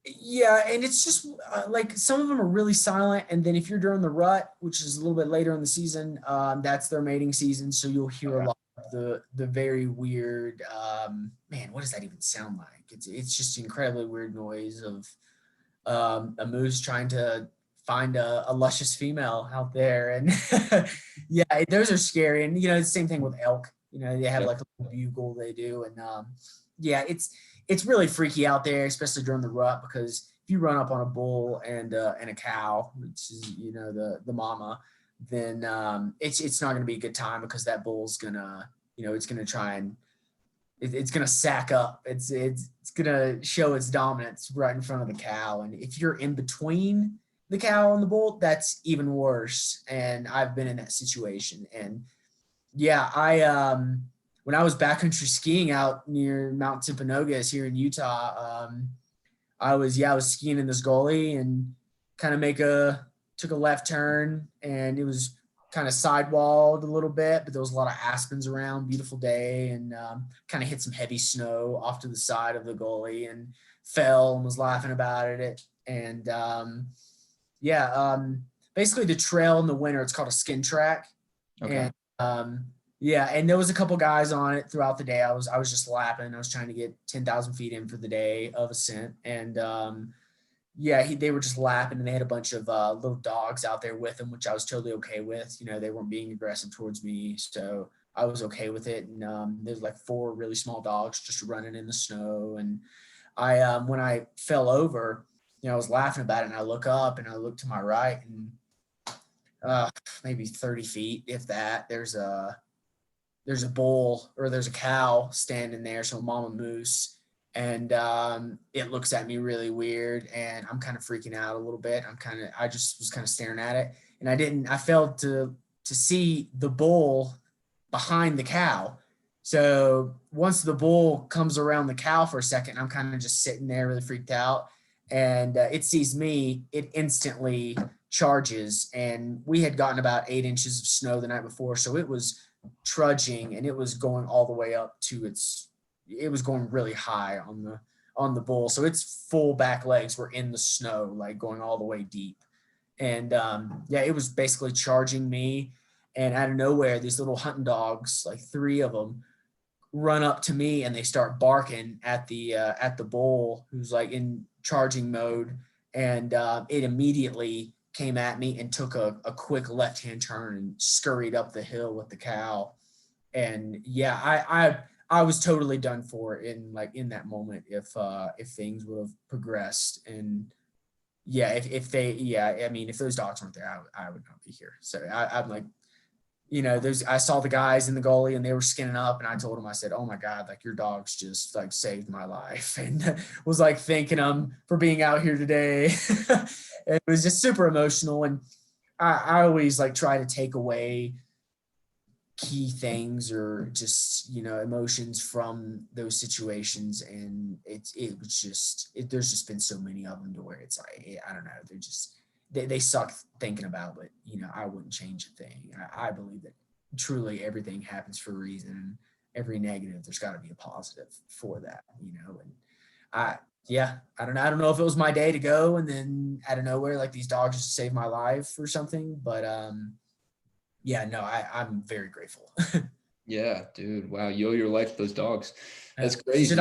Yeah, and it's just like some of them are really silent, and then if you're during the rut, which is a little bit later in the season, that's their mating season, so you'll hear a lot of the very weird, man, what does that even sound like? It's just incredibly weird noise of a moose trying to find a luscious female out there. And yeah, those are scary. And, you know, the same thing with elk. You know, they have like a little bugle they do. And yeah, it's really freaky out there, especially during the rut, because if you run up on a bull and a cow, which is, you know, the mama, then it's not going to be a good time, because that bull's gonna, you know, it's gonna try and it's going to sack up. It's going to show its dominance right in front of the cow. And if you're in between the cow and the bull, that's even worse. And I've been in that situation. And yeah, when I was backcountry skiing out near Mount Timpanogos here in Utah, I was skiing in this gully and kind of took a left turn, and it was kind of sidewalled a little bit, but there was a lot of aspens around, beautiful day, and kind of hit some heavy snow off to the side of the gully and fell and was laughing about it. And basically the trail in the winter, it's called a skin track. Okay. And yeah, and there was a couple guys on it throughout the day. I was just lapping. I was trying to get 10,000 feet in for the day of ascent. And yeah, they were just lapping, and they had a bunch of little dogs out there with them, which I was totally okay with. You know, they weren't being aggressive towards me, so I was okay with it. And there's like 4 really small dogs just running in the snow. And I, when I fell over, you know, I was laughing about it, and I look up and I look to my right, and maybe 30 feet, if that, there's a bull, or there's a cow standing there, so a mama moose. And it looks at me really weird, and I'm kind of freaking out a little bit. I just was kind of staring at it, and I failed to see the bull behind the cow. So once the bull comes around the cow for a second, I'm kind of just sitting there really freaked out, and it sees me, it instantly charges. And we had gotten about 8 inches of snow the night before, so it was trudging, and it was going all the way up to it was going really high on the bull. So its full back legs were in the snow, like going all the way deep. And yeah, it was basically charging me. And out of nowhere, these little hunting dogs, like 3 of them, run up to me and they start barking at the bull who's like in charging mode. And it immediately came at me and took a quick left-hand turn and scurried up the hill with the cow. And yeah, I was totally done for in that moment if things would have progressed. And yeah, if those dogs weren't there, I would not be here. So I'm like, I saw the guys in the gully and they were skinning up, and I told them, I said, "Oh my God, like your dogs just like saved my life," and was like thanking them for being out here today. It was just super emotional. And I always like try to take away key things or just, emotions from those situations. And it was just, there's just been so many of them to where it's like, I don't know, they're just, they suck thinking about, but I wouldn't change a thing. I believe that truly everything happens for a reason, and every negative, there's got to be a positive for that, and I don't know. I don't know if it was my day to go, and then out of nowhere, like these dogs just saved my life or something. But I'm very grateful. Yeah, dude. Wow. You owe your life to those dogs. That's crazy. Should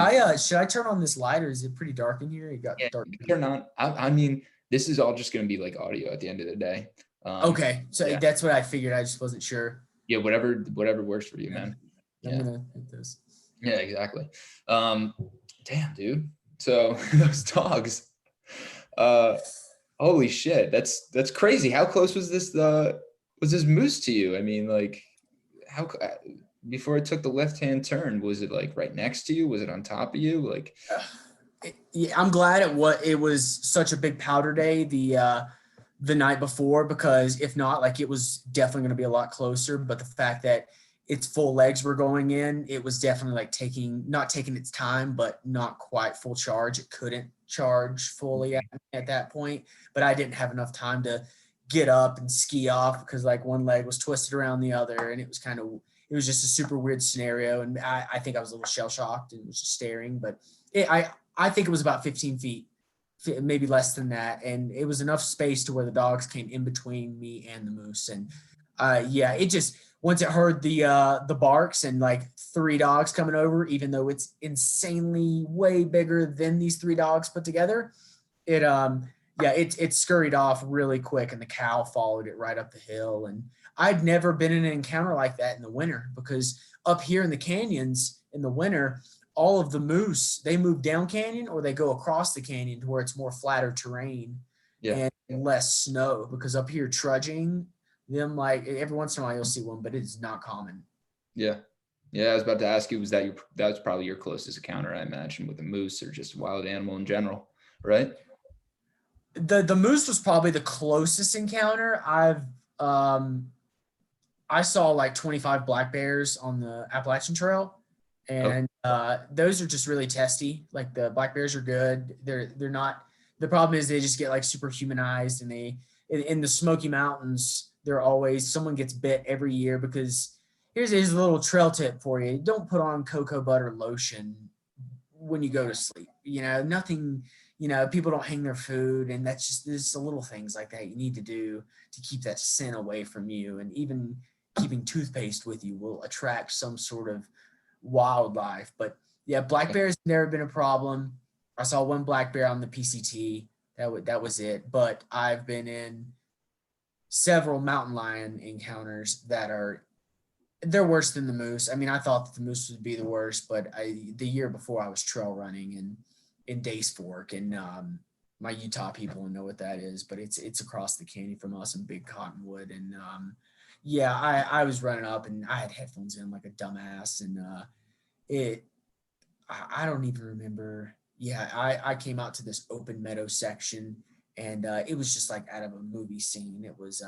I turn on this light, or is it pretty dark in here? It got dark. Turn on. I mean, this is all just going to be like audio at the end of the day. Okay. So that's what I figured. I just wasn't sure. Yeah. Whatever works for you, man. I'm going to hit this. Yeah, exactly. Damn, dude. So those dogs, holy shit. That's crazy. How close was this moose to you? I mean, like how, before it took the left-hand turn, was it like right next to you? Was it on top of you? Like, I'm glad it was such a big powder day the night before, because if not, like it was definitely going to be a lot closer. But the fact that its full legs were going in, it was definitely like not taking its time, but not quite full charge. It couldn't charge fully at that point, but I didn't have enough time to get up and ski off because like one leg was twisted around the other, and it was just a super weird scenario. And I think I was a little shell shocked and was just staring, but I think it was about 15 feet, maybe less than that. And it was enough space to where the dogs came in between me and the moose. And it just, once it heard the barks and like 3 dogs coming over, even though it's insanely way bigger than these 3 dogs put together, it scurried off really quick, and the cow followed it right up the hill. And I'd never been in an encounter like that in the winter, because up here in the canyons in the winter, all of the moose, they move down canyon or they go across the canyon to where it's more flatter terrain and less snow, because up here trudging them, like every once in a while you'll see one, but it is not common. Yeah. I was about to ask you, that was probably your closest encounter, I imagine, with a moose or just a wild animal in general, right? The moose was probably the closest encounter. I saw like 25 black bears on the Appalachian Trail, and those are just really testy. Like the black bears are good. They're not. The problem is they just get like super humanized, and in the Smoky Mountains, they're always, someone gets bit every year, because here's a little trail tip for you: don't put on cocoa butter lotion when you go to sleep. Nothing. People don't hang their food, and that's just, there's the little things like that you need to do to keep that sin away from you. And even keeping toothpaste with you will attract some sort of wildlife. But yeah, black bears never been a problem. I saw one black bear on the PCT. That was it. But I've been in several mountain lion encounters they're worse than the moose. I mean, I thought that the moose would be the worst, but the year before I was trail running in Days Fork, and my Utah people know what that is, but it's across the canyon from us in Big Cottonwood. And I was running up, and I had headphones in like a dumbass, and I don't even remember. Yeah, I came out to this open meadow section, and it was just like out of a movie scene. It was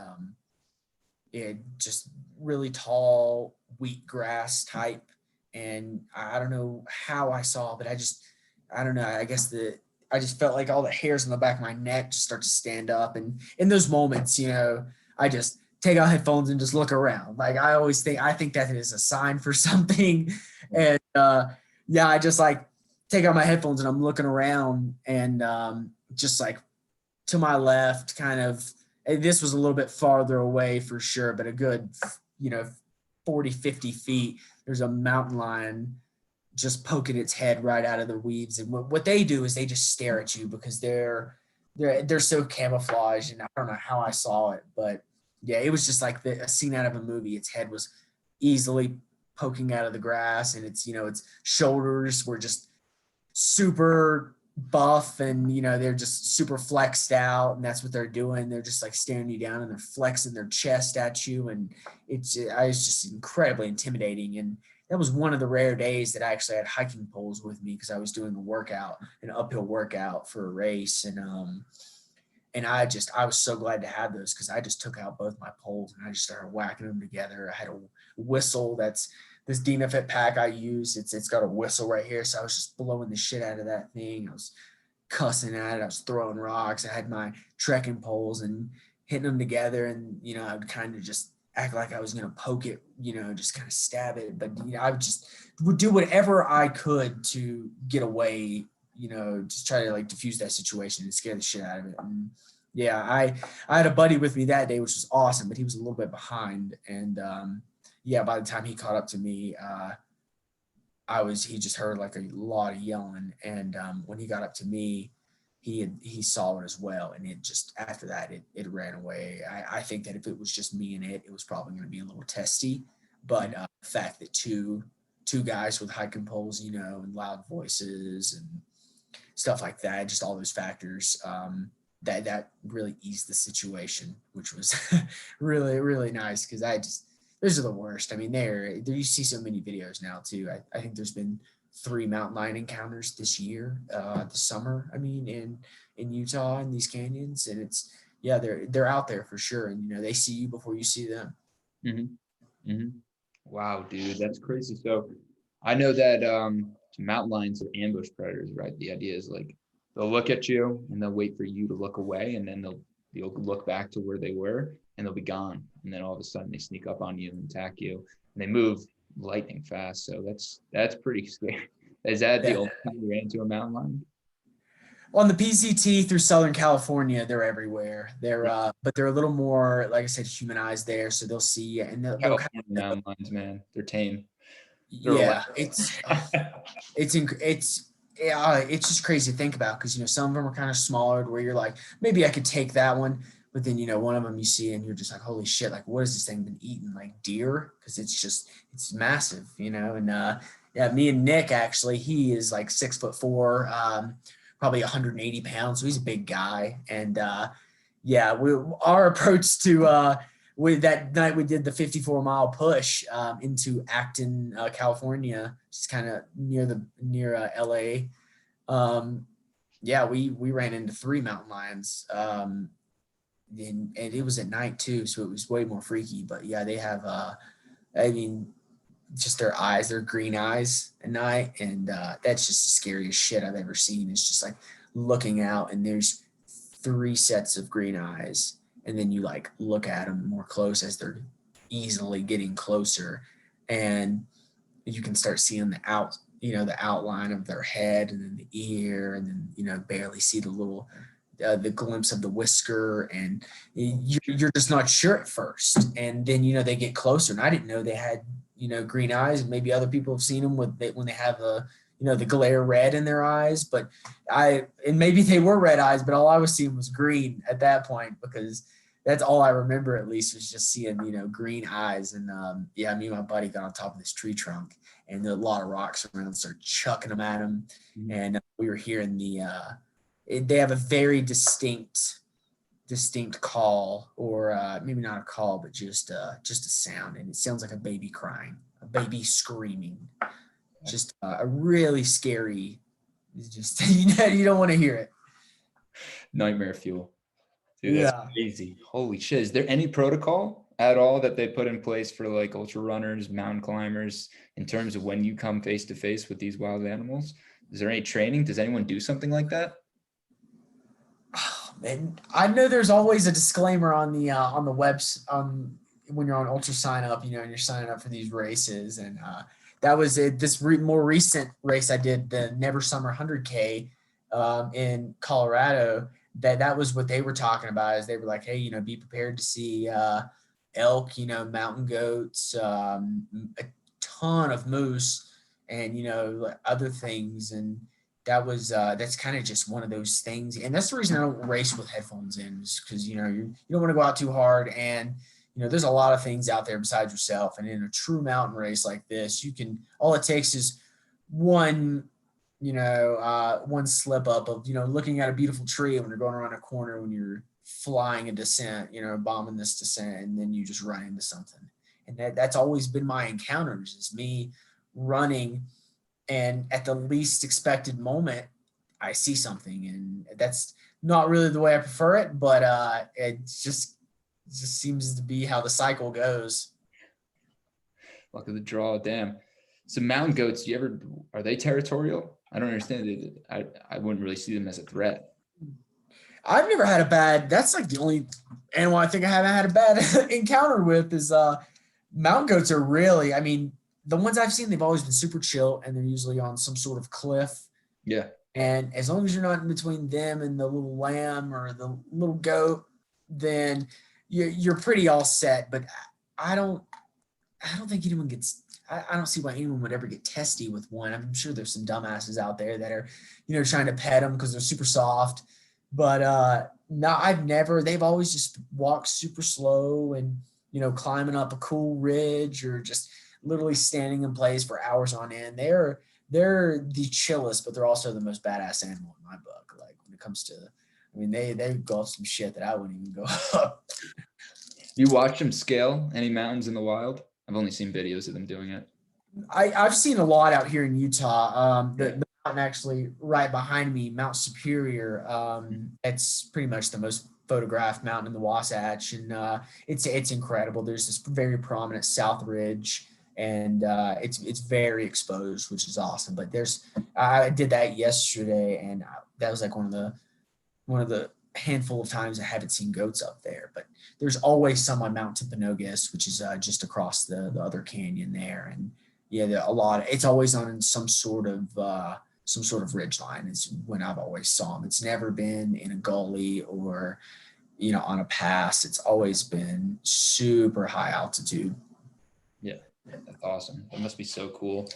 just really tall wheatgrass type, and I don't know how I saw, but I don't know. I guess I just felt like all the hairs on the back of my neck just start to stand up. And in those moments, I just take out headphones and just look around. Like I think that is a sign for something. And I just like take out my headphones and I'm looking around, and just like to my left, kind of, this was a little bit farther away for sure, but a good 40, 50 feet, there's a mountain lion just poking its head right out of the weeds. And what they do is they just stare at you because they're so camouflaged. And I don't know how I saw it, but yeah, it was just like a scene out of a movie. Its head was easily poking out of the grass, and its shoulders were just super buff, and they're just super flexed out, and that's what they're doing. They're just like staring you down, and they're flexing their chest at you, and it's just incredibly intimidating. And that was one of the rare days that I actually had hiking poles with me, because I was doing an uphill workout for a race. And I was so glad to have those, because I just took out both my poles and I just started whacking them together. I had a whistle. That's this DNFit pack I use. It's got a whistle right here. So I was just blowing the shit out of that thing. I was cussing at it. I was throwing rocks. I had my trekking poles and hitting them together. And, I would kind of just act like I was going to poke it, just kind of stab it. But, I would do whatever I could to get away, just try to like diffuse that situation and scare the shit out of it. And yeah, I had a buddy with me that day, which was awesome, but he was a little bit behind. And yeah, by the time he caught up to me, he just heard like a lot of yelling. And when he got up to me, he saw it as well. And it just, after that, it ran away. I think that if it was just me and it was probably going to be a little testy. But the fact that two guys with hiking poles, and loud voices and stuff like that, just all those factors, that really eased the situation, which was really, really nice. Because those are the worst. I mean, there you see so many videos now too. I think there's been 3 mountain lion encounters this year, this summer. I mean, in Utah, in these canyons, and they're out there for sure. And they see you before you see them. Mm-hmm. Mm-hmm. Wow, dude, that's crazy. So I know that mountain lions are ambush predators, right? The idea is like they'll look at you and they'll wait for you to look away, and then you'll look back to where they were and they'll be gone. And then all of a sudden they sneak up on you and attack you, and they move lightning fast. So that's pretty scary. Is that the only time you ran into a mountain lion? On the PCT through Southern California, they're everywhere. But they're a little more, like I said, humanized there. So they'll see you, and they'll California mountain lions, man, they're tame. Yeah, it's just crazy to think about, because some of them are kind of smaller, where you're like, maybe I could take that one, but then one of them you see and you're just like, holy shit, like what has this thing been eating, like deer? Because it's massive, and yeah, me and Nick, actually, he is like 6'4", probably 180 pounds, so he's a big guy. And yeah, our approach to that night, we did the 54-mile push into Acton, California, just kind of near LA. Yeah, we ran into 3 mountain lions, and it was at night too, so it was way more freaky. But yeah, they have I mean, just their eyes, their green eyes at night, and that's just the scariest shit I've ever seen. It's just like looking out, and there's 3 sets of green eyes, and then you like look at them more close as they're easily getting closer, and you can start seeing the outline of their head, and then the ear, and then barely see the glimpse of the whisker, and you're just not sure at first. And then they get closer, and I didn't know they had green eyes. Maybe other people have seen them when they have the glare red in their eyes, but maybe they were red eyes, but all I was seeing was green at that point, because that's all I remember, at least, was just seeing green eyes. And yeah, me and my buddy got on top of this tree trunk, and there were a lot of rocks around, started chucking them at him. Mm-hmm. And we were hearing they have a very distinct call, or maybe not a call, but just a sound, and it sounds like a baby crying, a baby screaming. Just a really scary. Just you don't want to hear it. Nightmare fuel. Dude, that's crazy. Holy shit. Is there any protocol at all that they put in place for like ultra runners, mountain climbers, in terms of when you come face to face with these wild animals? Is there any training? Does anyone do something like that? And I know there's always a disclaimer on the webs when you're on Ultra Sign Up, and you're signing up for these races. And that was this more recent race I did, the Never Summer 100K in Colorado. That was what they were talking about, is they were like, hey, be prepared to see elk, mountain goats, a ton of moose, and other things. And that's kind of just one of those things. And that's the reason I don't race with headphones in, is because you don't want to go out too hard. And there's a lot of things out there besides yourself. And in a true mountain race like this, all it takes is one one slip up of looking at a beautiful tree when you're going around a corner, when you're flying a descent, bombing this descent, and then you just run into something. And that's always been my encounters, is me running, and at the least expected moment I see something. And that's not really the way I prefer it, but it just seems to be how the cycle goes. Luck of the draw. Damn. So mountain goats, are they territorial? I don't understand it. I wouldn't really see them as a threat. I've never had that's like the only animal I think I haven't had a bad encounter with is mountain goats. Are really, I mean, the ones I've seen, they've always been super chill, and they're usually on some sort of cliff. Yeah. And as long as you're not in between them and the little lamb or the little goat, then you're pretty all set. But I don't think anyone gets, I don't see why anyone would ever get testy with one. I'm sure there's some dumbasses out there that are, trying to pet them because they're super soft. But no, they've always just walked super slow and, climbing up a cool ridge or just literally standing in place for hours on end. They're the chillest, but they're also the most badass animal in my book. Like when it comes to, they go up some shit that I wouldn't even go up. You watch them scale any mountains in the wild? I've only seen videos of them doing it. I've seen a lot out here in Utah. The mountain actually right behind me, Mount Superior. It's pretty much the most photographed mountain in the Wasatch, and it's incredible. There's this very prominent South Ridge, and it's very exposed, which is awesome. But I did that yesterday, and that was like one of the handful of times I haven't seen goats up there. But there's always some on Mount Timpanogos, which is just across the other canyon there. And yeah, it's always on some sort of ridge line is when I've always saw them. It's never been in a gully or, on a pass. It's always been super high altitude. Yeah, that's awesome. That must be so cool.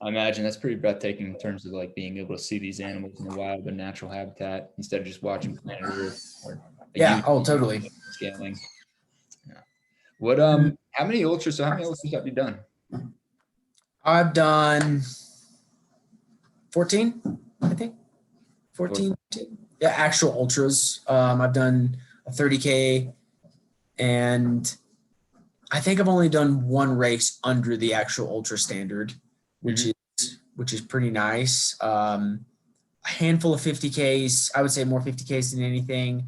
I imagine that's pretty breathtaking in terms of like being able to see these animals in the wild, in natural habitat, instead of just watching Planet Earth or Totally. scaling. Yeah. What how many ultras have you done? I've done 14, I think. 14. Yeah, actual ultras. I've done a 30K, and I think I've only done one race under the actual ultra standard, which is pretty nice. A handful of 50Ks. I would say more 50Ks than anything.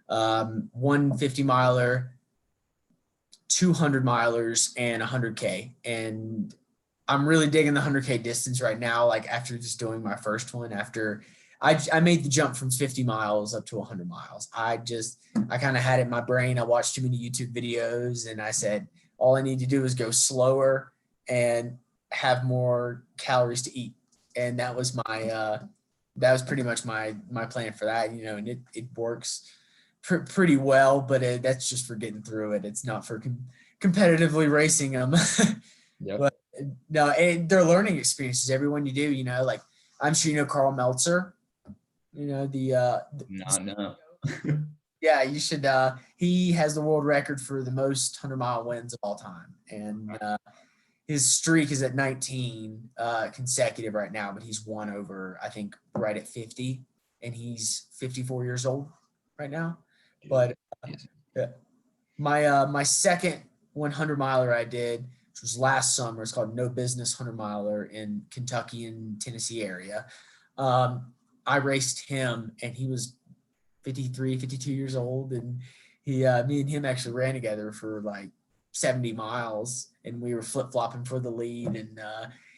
150 miler, 200 milers, and 100K. And I'm really digging the 100K distance right now. Like after just doing my first one, after I made the jump from 50 miles up to 100 miles. I kind of had it in my brain. I watched too many YouTube videos, and I said, all I need to do is go slower and have more calories to eat. And that was pretty much my plan for that, and it works pretty well, but that's just for getting through it. It's not for competitively racing them. Yep. But no, they're learning experiences. Everyone you do, like I'm sure Carl Meltzer, no. Yeah, you should. He has the world record for the most 100-mile wins of all time, and his streak is at 19 consecutive right now. But he's won over, I think, right at 50, and he's 54 years old right now. But my second 100-miler I did, which was last summer, it's called No Business 100-miler in Kentucky and Tennessee area. I raced him, and he was 53, 52 years old. And me and him actually ran together for like 70 miles, and we were flip-flopping for the lead. And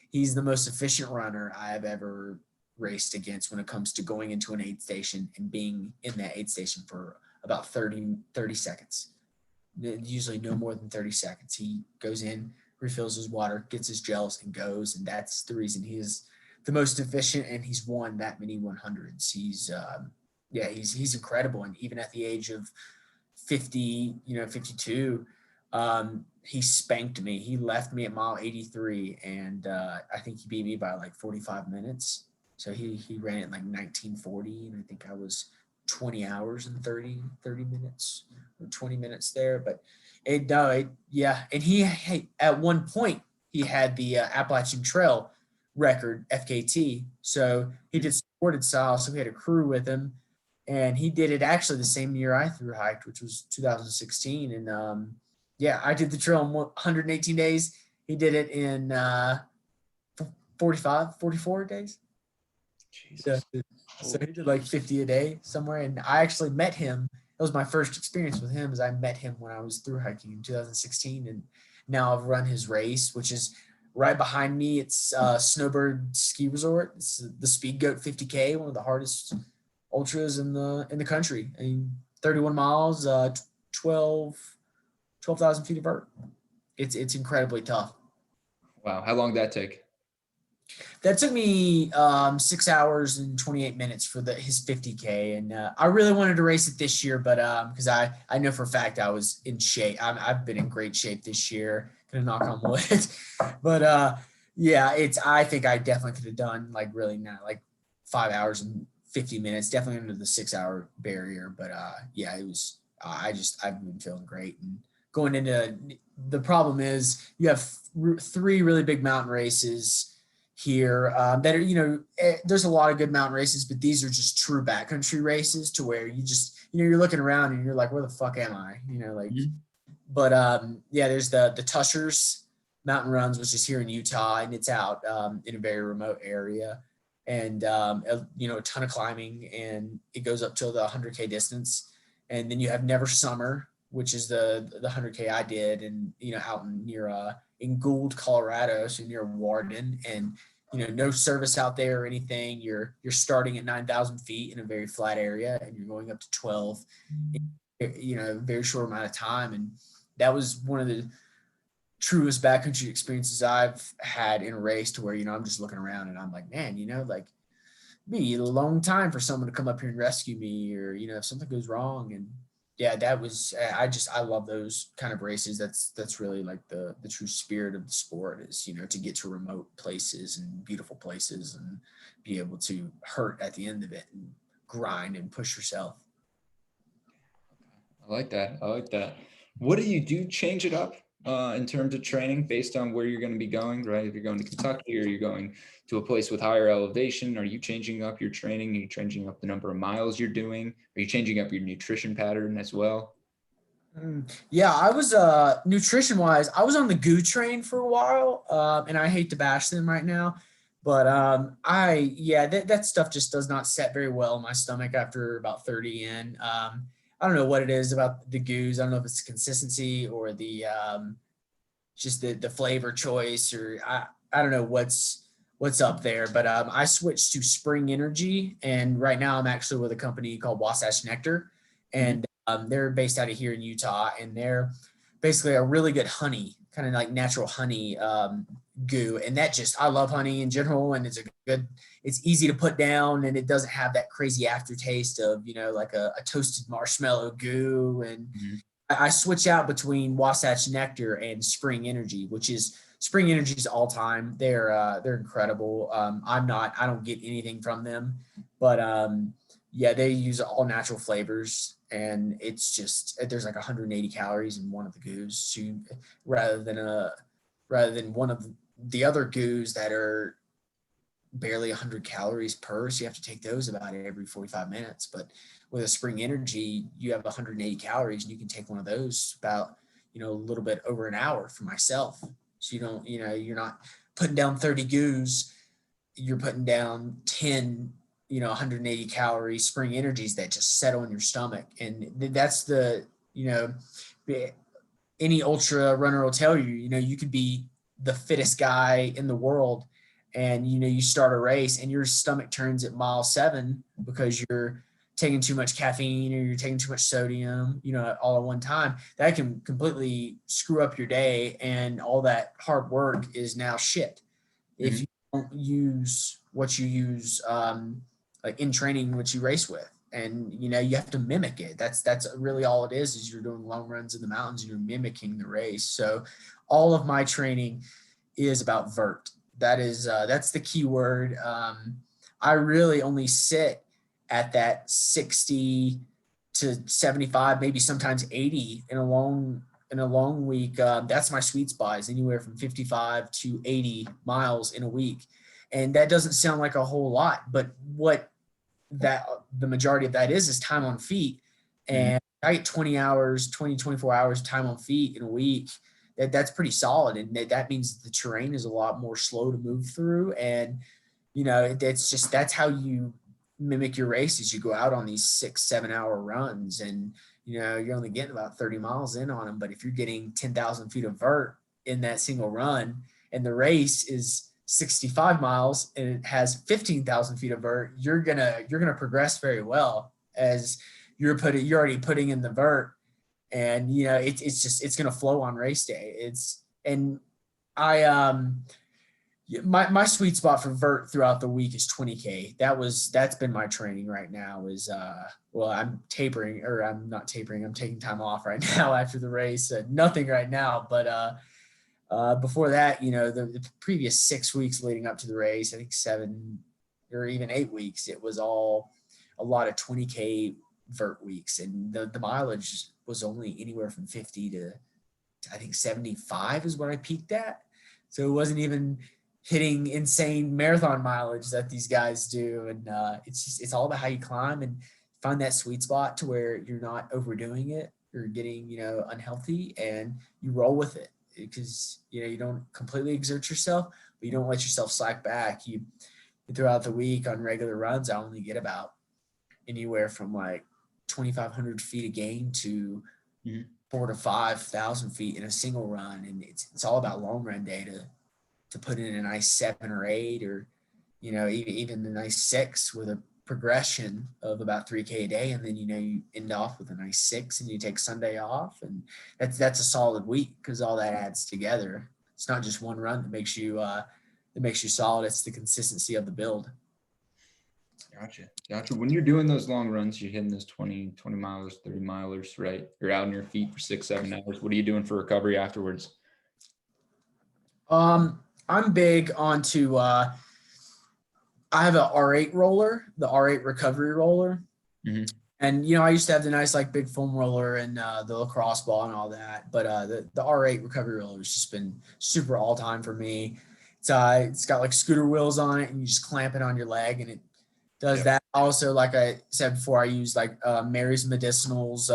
he's the most efficient runner I have ever raced against when it comes to going into an aid station and being in that aid station for about 30 seconds. Usually no more than 30 seconds. He goes in, refills his water, gets his gels, and goes. And that's the reason he is the most efficient, and he's won that many 100s. He's incredible. And even at the age of 50, 52, He spanked me. He left me at mile 83, and I think he beat me by like 45 minutes. So he ran it like 1940, and I think I was 20 hours and 30 minutes or 20 minutes there. But yeah. And he at one point he had the Appalachian Trail record FKT. So he did supported style. So we had a crew with him, and he did it actually the same year I thru hiked, which was 2016. And yeah, I did the trail in 118 days. He did it in 44 days. Jesus. So he did like 50 a day somewhere. And I actually met him. It was my first experience with him, as I met him when I was thru hiking in 2016. And now I've run his race, which is right behind me. It's Snowbird Ski Resort. It's the Speed Goat 50K, one of the hardest ultras in the country. I mean, 31 miles, 12,000 feet of vert. It's incredibly tough. Wow. How long did that take? That took me 6 hours and 28 minutes for his 50K. And I really wanted to race it this year, but because I know for a fact I was in shape. I've been in great shape this year. Gonna knock on wood. But yeah, I think I definitely could have done like really not like 5 hours and 50 minutes, definitely under the 6 hour barrier. But yeah, it was, I've been feeling great. And going into, the problem is you have 3 really big mountain races here that are, there's a lot of good mountain races, but these are just true backcountry races to where you just, you're looking around and you're like, where the fuck am I? But yeah, there's the Tushers Mountain Runs, which is here in Utah, and it's out in a very remote area. And a ton of climbing, and it goes up to the 100K distance. And then you have Never Summer, which is the 100K I did, and out in Gould, Colorado, so near Warden, and no service out there or anything. You're starting at 9,000 feet in a very flat area, and you're going up to 12 in a very short amount of time. And that was one of the truest backcountry experiences I've had in a race, to where I'm just looking around and I'm like, man, like, be a long time for someone to come up here and rescue me, or if something goes wrong. And yeah, that was, I love those kind of races. That's really like the true spirit of the sport, is to get to remote places and beautiful places and be able to hurt at the end of it and grind and push yourself. I like that. What do you do? Change it up in terms of training based on where you're going to be going, right? If you're going to Kentucky or you're going to a place with higher elevation, are you changing up your training? Are you changing up the number of miles you're doing? Are you changing up your nutrition pattern as well? Yeah, I was nutrition wise, I was on the GU train for a while, and I hate to bash them right now, but that stuff just does not set very well in my stomach after about 30 in. I don't know what it is about the GUs. I don't know if it's the consistency or the just the flavor choice, or I don't know what's up there. But I switched to Spring Energy, and right now I'm actually with a company called Wasatch Nectar, and they're based out of here in Utah, and they're basically a really good honey, kind of like natural honey GU. And that just, I love honey in general, and it's easy to put down, and it doesn't have that crazy aftertaste of, like a toasted marshmallow GU. And I switch out between Wasatch Nectar and Spring Energy, which is Spring Energy's all time. They're incredible. I don't get anything from them, but yeah, they use all natural flavors, and it's just, there's like 180 calories in one of the GUs. So rather than one of the other GUs that are barely 100 calories per, so you have to take those about every 45 minutes. But with a Spring Energy, you have 180 calories, and you can take one of those about, a little bit over an hour for myself. So you're not putting down 30 GUs, you're putting down 10, 180 calorie Spring Energies that just settle in your stomach. And that's any ultra runner will tell you, you could be the fittest guy in the world, and you start a race and your stomach turns at mile 7 because you're taking too much caffeine or you're taking too much sodium, all at one time. That can completely screw up your day, and all that hard work is now shit if you don't use what you use like in training, what you race with. and you have to mimic it. That's really all it is you're doing long runs in the mountains and you're mimicking the race. So all of my training is about vert. That's the key word. I really only sit at that 60 to 75, maybe sometimes 80 in a long week. That's my sweet spot, is anywhere from 55 to 80 miles in a week. And that doesn't sound like a whole lot, but what that the majority of that is time on feet. And I get 24 hours time on feet in a week. That's pretty solid. And that means the terrain is a lot more slow to move through. And, that's how you mimic your races. You go out on these 6-7 hour runs and, you're only getting about 30 miles in on them. But if you're getting 10,000 feet of vert in that single run and the race is 65 miles and it has 15,000 feet of vert, you're gonna progress very well, as you're already putting in the vert, and it's gonna flow on race day. My sweet spot for vert throughout the week is 20K. That's been my training right now. I'm tapering, or I'm not tapering. I'm taking time off right now after the race. Nothing right now, but before that, the previous 6 weeks leading up to the race, I think 7 or even 8 weeks, it was all a lot of 20K vert weeks. And the mileage was only anywhere from 50 to I think 75 is what I peaked at. So it wasn't even hitting insane marathon mileage that these guys do. And it's all about how you climb and find that sweet spot to where you're not overdoing it, you're getting, unhealthy, and you roll with it. Because you don't completely exert yourself, but you don't let yourself slack back. You throughout the week on regular runs, I only get about anywhere from like 2,500 feet a gain to 4,000 to 5,000 feet in a single run, and it's all about long run day to put in a nice 7 or 8, or even a nice 6 with a progression of about 3K a day, and then you end off with a nice 6 and you take Sunday off, and that's a solid week, because all that adds together. It's not just one run that makes you solid, it's the consistency of the build. Gotcha. When you're doing those long runs, you're hitting those 20 milers, 30 milers, right? You're out on your feet for 6-7 hours. What are you doing for recovery afterwards? I'm big onto I have an R8 roller, the R8 recovery roller. And, I used to have the nice, like, big foam roller and the lacrosse ball and all that. But the R8 recovery roller has just been super all time for me. It's got like scooter wheels on it, and you just clamp it on your leg, and it does that. Also, like I said before, I use like Mary's Medicinals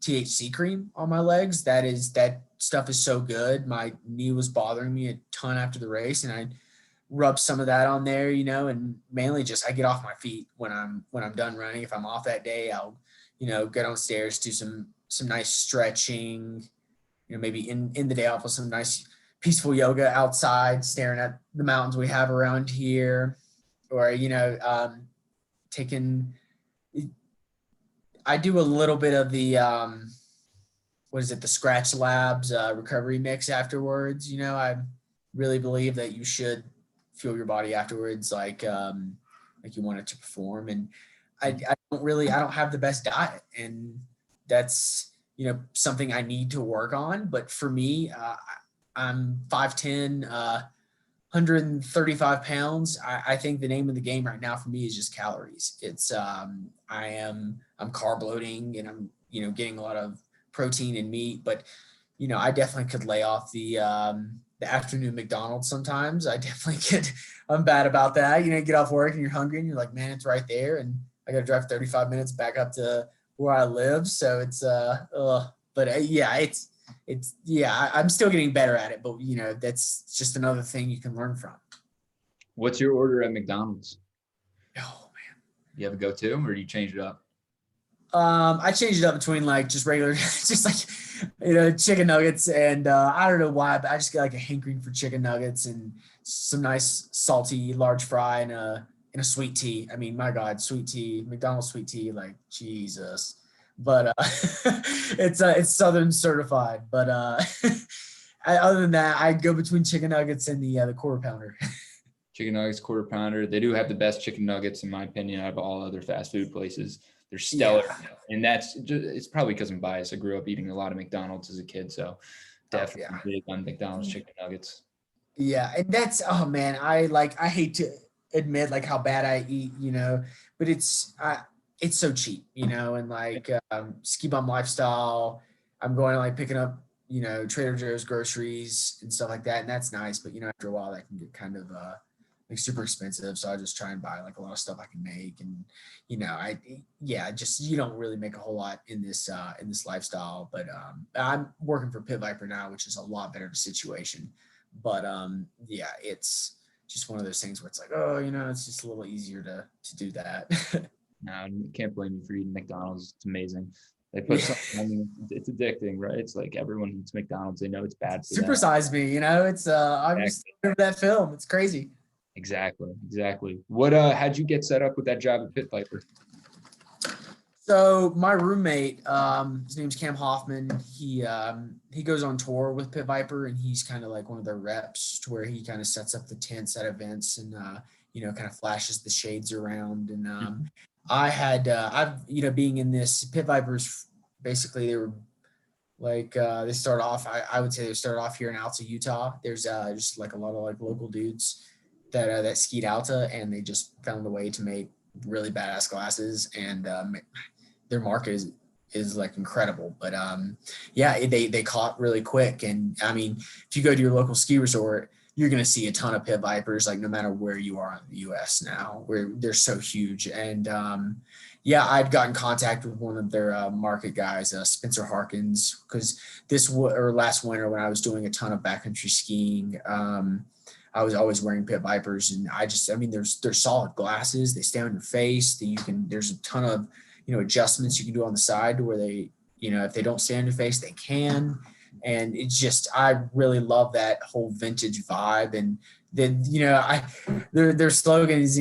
THC cream on my legs. That stuff is so good. My knee was bothering me a ton after the race, and I rub some of that on there, and mainly just I get off my feet when I'm done running. If I'm off that day, I'll, get on stairs, do some nice stretching, maybe in the day off with some nice peaceful yoga outside, staring at the mountains we have around here, or, I do a little bit of the, the Scratch Labs recovery mix afterwards. I really believe that you should feel your body afterwards like you want it to perform. And I don't have the best diet, and that's something I need to work on. But for me, I'm 5'10", 135 pounds. I think the name of the game right now for me is just calories. It's I'm carb loading, and I'm getting a lot of protein and meat, but I definitely could lay off the afternoon McDonald's sometimes. I'm bad about that. Get off work and you're hungry and you're like, man, it's right there, and I got to drive 35 minutes back up to where I live. So it's I'm still getting better at it, but that's just another thing you can learn from. What's your order at McDonald's? Oh man, you have a go-to, or do you change it up? I changed it up between like just regular, just like, chicken nuggets, and I don't know why, but I just got like a hankering for chicken nuggets and some nice salty large fry and a sweet tea. I mean, my God, sweet tea, McDonald's sweet tea, like Jesus. But it's Southern certified. But other than that, I go between chicken nuggets and the quarter pounder. Chicken nuggets, quarter pounder. They do have the best chicken nuggets, in my opinion, out of all other fast food places. They're stellar. Yeah. And that's just, it's probably because I'm biased. I grew up eating a lot of McDonald's as a kid. So Oh definitely yeah. big on McDonald's chicken nuggets. Yeah, and that's oh man, I hate to admit like how bad I eat, but it's so cheap, and like ski bum lifestyle. I'm going to like picking up, Trader Joe's groceries and stuff like that, and that's nice, but after a while that can get kind of like super expensive. So I just try and buy like a lot of stuff I can make, and just you don't really make a whole lot in this lifestyle. But I'm working for Pit Viper now, which is a lot better of a situation. But yeah, it's just one of those things where it's like, oh, it's just a little easier to do that. No, I can't blame you for eating McDonald's. It's amazing. They put something, I mean, it's addicting, right? It's like everyone eats McDonald's. They know it's bad for them. Supersize me, it's I'm just remember that film. It's crazy. Exactly. What how'd you get set up with that job at Pit Viper? So my roommate, his name's Cam Hoffman. He goes on tour with Pit Viper, and he's kind of like one of their reps, to where he kind of sets up the tents at events and kind of flashes the shades around. And I've being in this Pit Vipers, basically they were like they start off. I would say they started off here in Alta, Utah. There's just like a lot of like local dudes that skied Alta, and they just found a way to make really badass glasses, and their market is like incredible. But they caught really quick. And I mean, if you go to your local ski resort, you're going to see a ton of Pit Vipers, like no matter where you are in the US now, where they're so huge. And I'd gotten contact with one of their market guys, Spencer Harkins, because last winter when I was doing a ton of backcountry skiing, I was always wearing Pit Vipers, and they're solid glasses. They stay on your face. There's a ton of, adjustments you can do on the side to where they, if they don't stay on your face, they can. And it's just, I really love that whole vintage vibe. And then, their slogan is,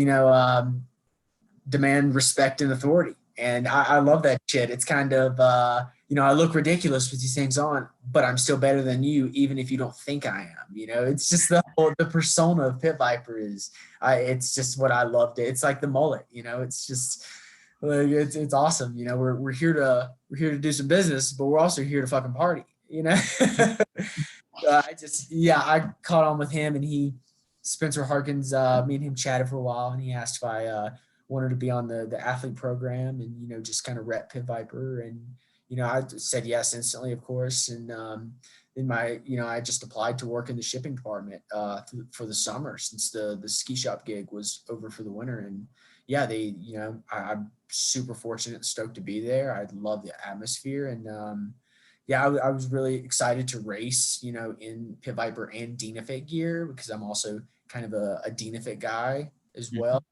demand respect and authority. And I love that shit. It's kind of, I look ridiculous with these things on, but I'm still better than you, even if you don't think I am. It's just the persona of Pit Viper it's just what I loved. It's like the mullet. It's just like it's awesome. We're here to do some business, but we're also here to fucking party. I caught on with him, and Spencer Harkins, me and him chatted for a while, and he asked if I wanted to be on the athlete program and, just kind of rep Pit Viper. And, I said yes instantly, of course. And I just applied to work in the shipping department for the summer, since the ski shop gig was over for the winter. And I'm super fortunate and stoked to be there. I love the atmosphere. And I was really excited to race, in Pit Viper and Dynafit gear, because I'm also kind of a Dynafit guy as well.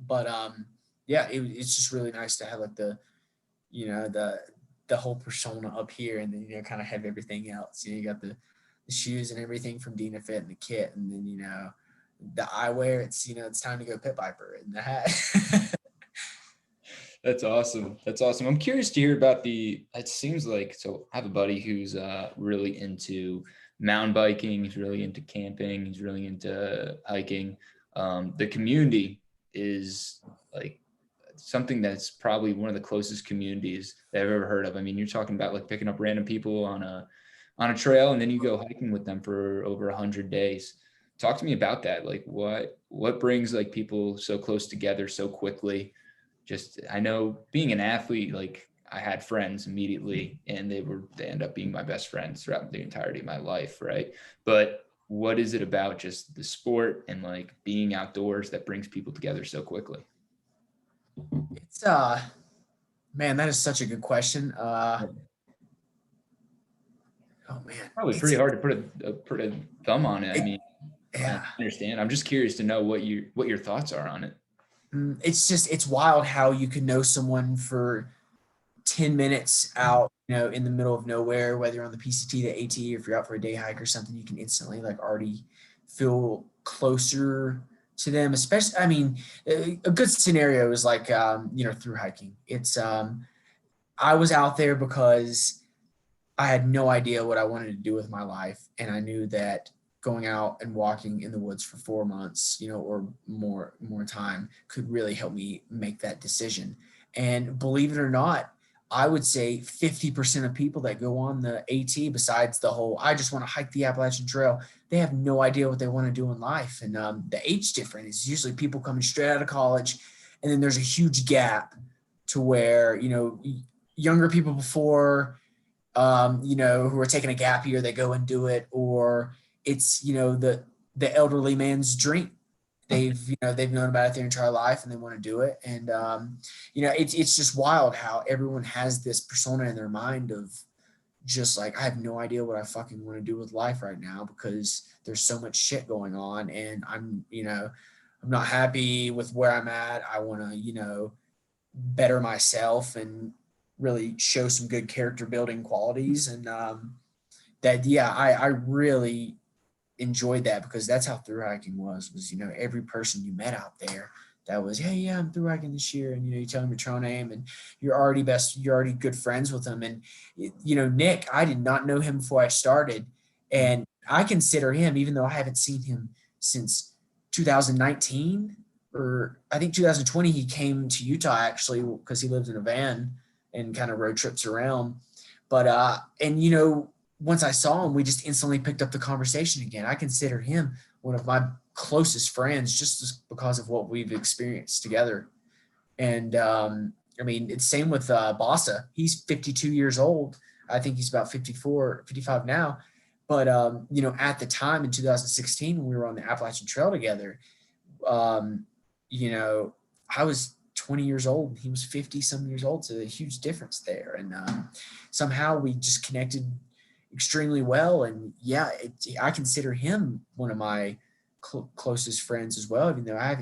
But it's just really nice to have like the whole persona up here, and then kind of have everything else. You got the shoes and everything from Dynafit, and the kit, and then the eyewear. It's time to go Pit Viper and the hat. That's awesome. I'm curious to hear about it seems like, so I have a buddy who's really into mountain biking. He's really into camping. He's really into hiking. The community is like something that's probably one of the closest communities that I've ever heard of. I mean, you're talking about like picking up random people on a trail, and then you go hiking with them for over 100 days. Talk to me about that. Like what brings like people so close together so quickly? Just, I know being an athlete, like I had friends immediately, and they end up being my best friends throughout the entirety of my life. Right. But what is it about just the sport and like being outdoors that brings people together so quickly? It's man, that is such a good question. Oh man, Probably pretty hard to put a thumb on it. I mean, yeah, I understand. I'm just curious to know what your thoughts are on it. It's wild how you can know someone for 10 minutes out, in the middle of nowhere, whether you're on the PCT, the AT, or if you're out for a day hike or something. You can instantly like already feel closer to them. Especially, I mean, a good scenario is like through hiking. It's I was out there because I had no idea what I wanted to do with my life, and I knew that going out and walking in the woods for 4 months, or more time could really help me make that decision. And believe it or not, I would say 50% of people that go on the AT, besides the whole, I just want to hike the Appalachian Trail, they have no idea what they want to do in life. And the age difference is usually people coming straight out of college. And then there's a huge gap to where, younger people before, who are taking a gap year, they go and do it, or it's, the elderly man's dream. They've known about it their entire life and they want to do it. And, it's just wild how everyone has this persona in their mind of just like, I have no idea what I fucking want to do with life right now because there's so much shit going on. And I'm not happy with where I'm at. I want to, better myself and really show some good character building qualities. And, I really enjoyed that because that's how through hiking was, every person you met out there that was, hey, yeah, I'm through hiking this year. And, you tell them your trail name and you're already good friends with them. And, Nick, I did not know him before I started. And I consider him, even though I haven't seen him since 2019 or I think 2020, he came to Utah actually, because he lives in a van and kind of road trips around. But, once I saw him, we just instantly picked up the conversation again. I consider him one of my closest friends just because of what we've experienced together. And it's same with Bassa. He's 52 years old. I think he's about 54, 55 now. But, at the time in 2016, when we were on the Appalachian Trail together, I was 20 years old. He was 50 some years old. So a huge difference there. And somehow we just connected extremely well. And I consider him one of my closest friends as well, even though I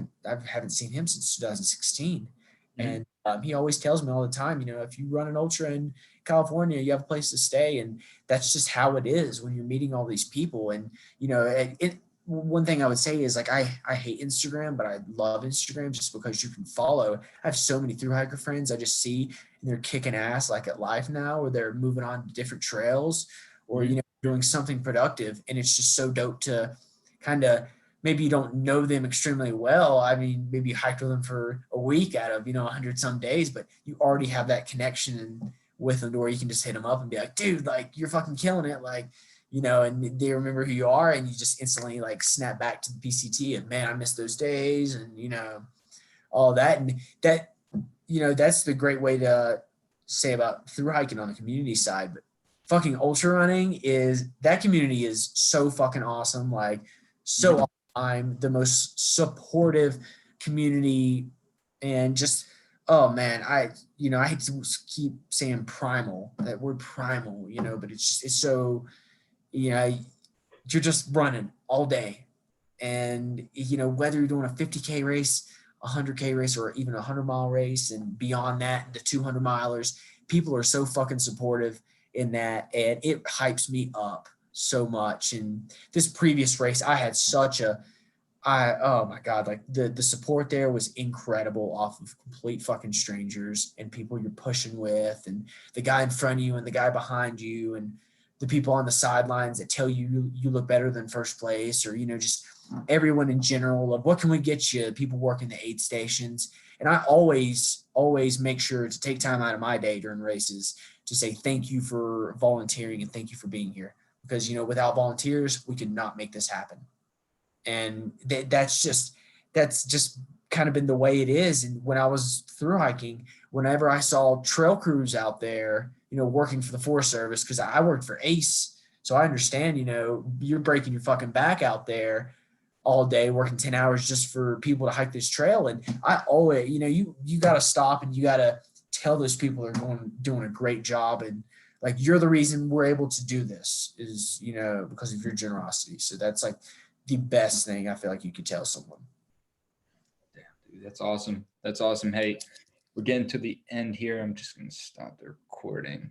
haven't seen him since 2016. Mm-hmm. And he always tells me all the time, if you run an ultra in California, you have a place to stay. And that's just how it is when you're meeting all these people. And, one thing I would say is like, I hate Instagram, but I love Instagram just because you can follow. I have so many thru hiker friends I just see and they're kicking ass like at life now, or they're moving on to different trails or, doing something productive. And it's just so dope to kind of, maybe you don't know them extremely well. I mean, maybe you hiked with them for a week out of, 100 some days, but you already have that connection with them where you can just hit them up and be like, dude, like you're fucking killing it. Like, and they remember who you are and you just instantly like snap back to the PCT and man, I miss those days and, all that. And that, that's the great way to say about through hiking on the community side, but fucking ultra running that community is so fucking awesome. Like so I'm the most supportive community and just, oh man, I hate to keep saying primal, that word primal, but it's so, you're just running all day. And, whether you're doing a 50K race, 100K race, or even a 100-mile race and beyond that, the 200 milers, people are so fucking supportive in that. And it hypes me up so much. And this previous race, I had oh my God, like the support there was incredible off of complete fucking strangers and people you're pushing with and the guy in front of you and the guy behind you and the people on the sidelines that tell you look better than first place or, just everyone in general of what can we get you, people working the aid stations. And I always make sure to take time out of my day during races to say thank you for volunteering and thank you for being here because, without volunteers, we could not make this happen. And that's just kind of been the way it is. And when I was through hiking, whenever I saw trail crews out there, working for the Forest Service, because I worked for ACE. So I understand, you're breaking your fucking back out there all day, working 10 hours just for people to hike this trail. And I always, you got to stop and you got to tell those people they're doing a great job. And like, you're the reason we're able to do this is, because of your generosity. So that's like the best thing I feel like you could tell someone. Damn, dude, that's awesome. That's awesome. Hey, we're getting to the end here. I'm just going to stop the recording.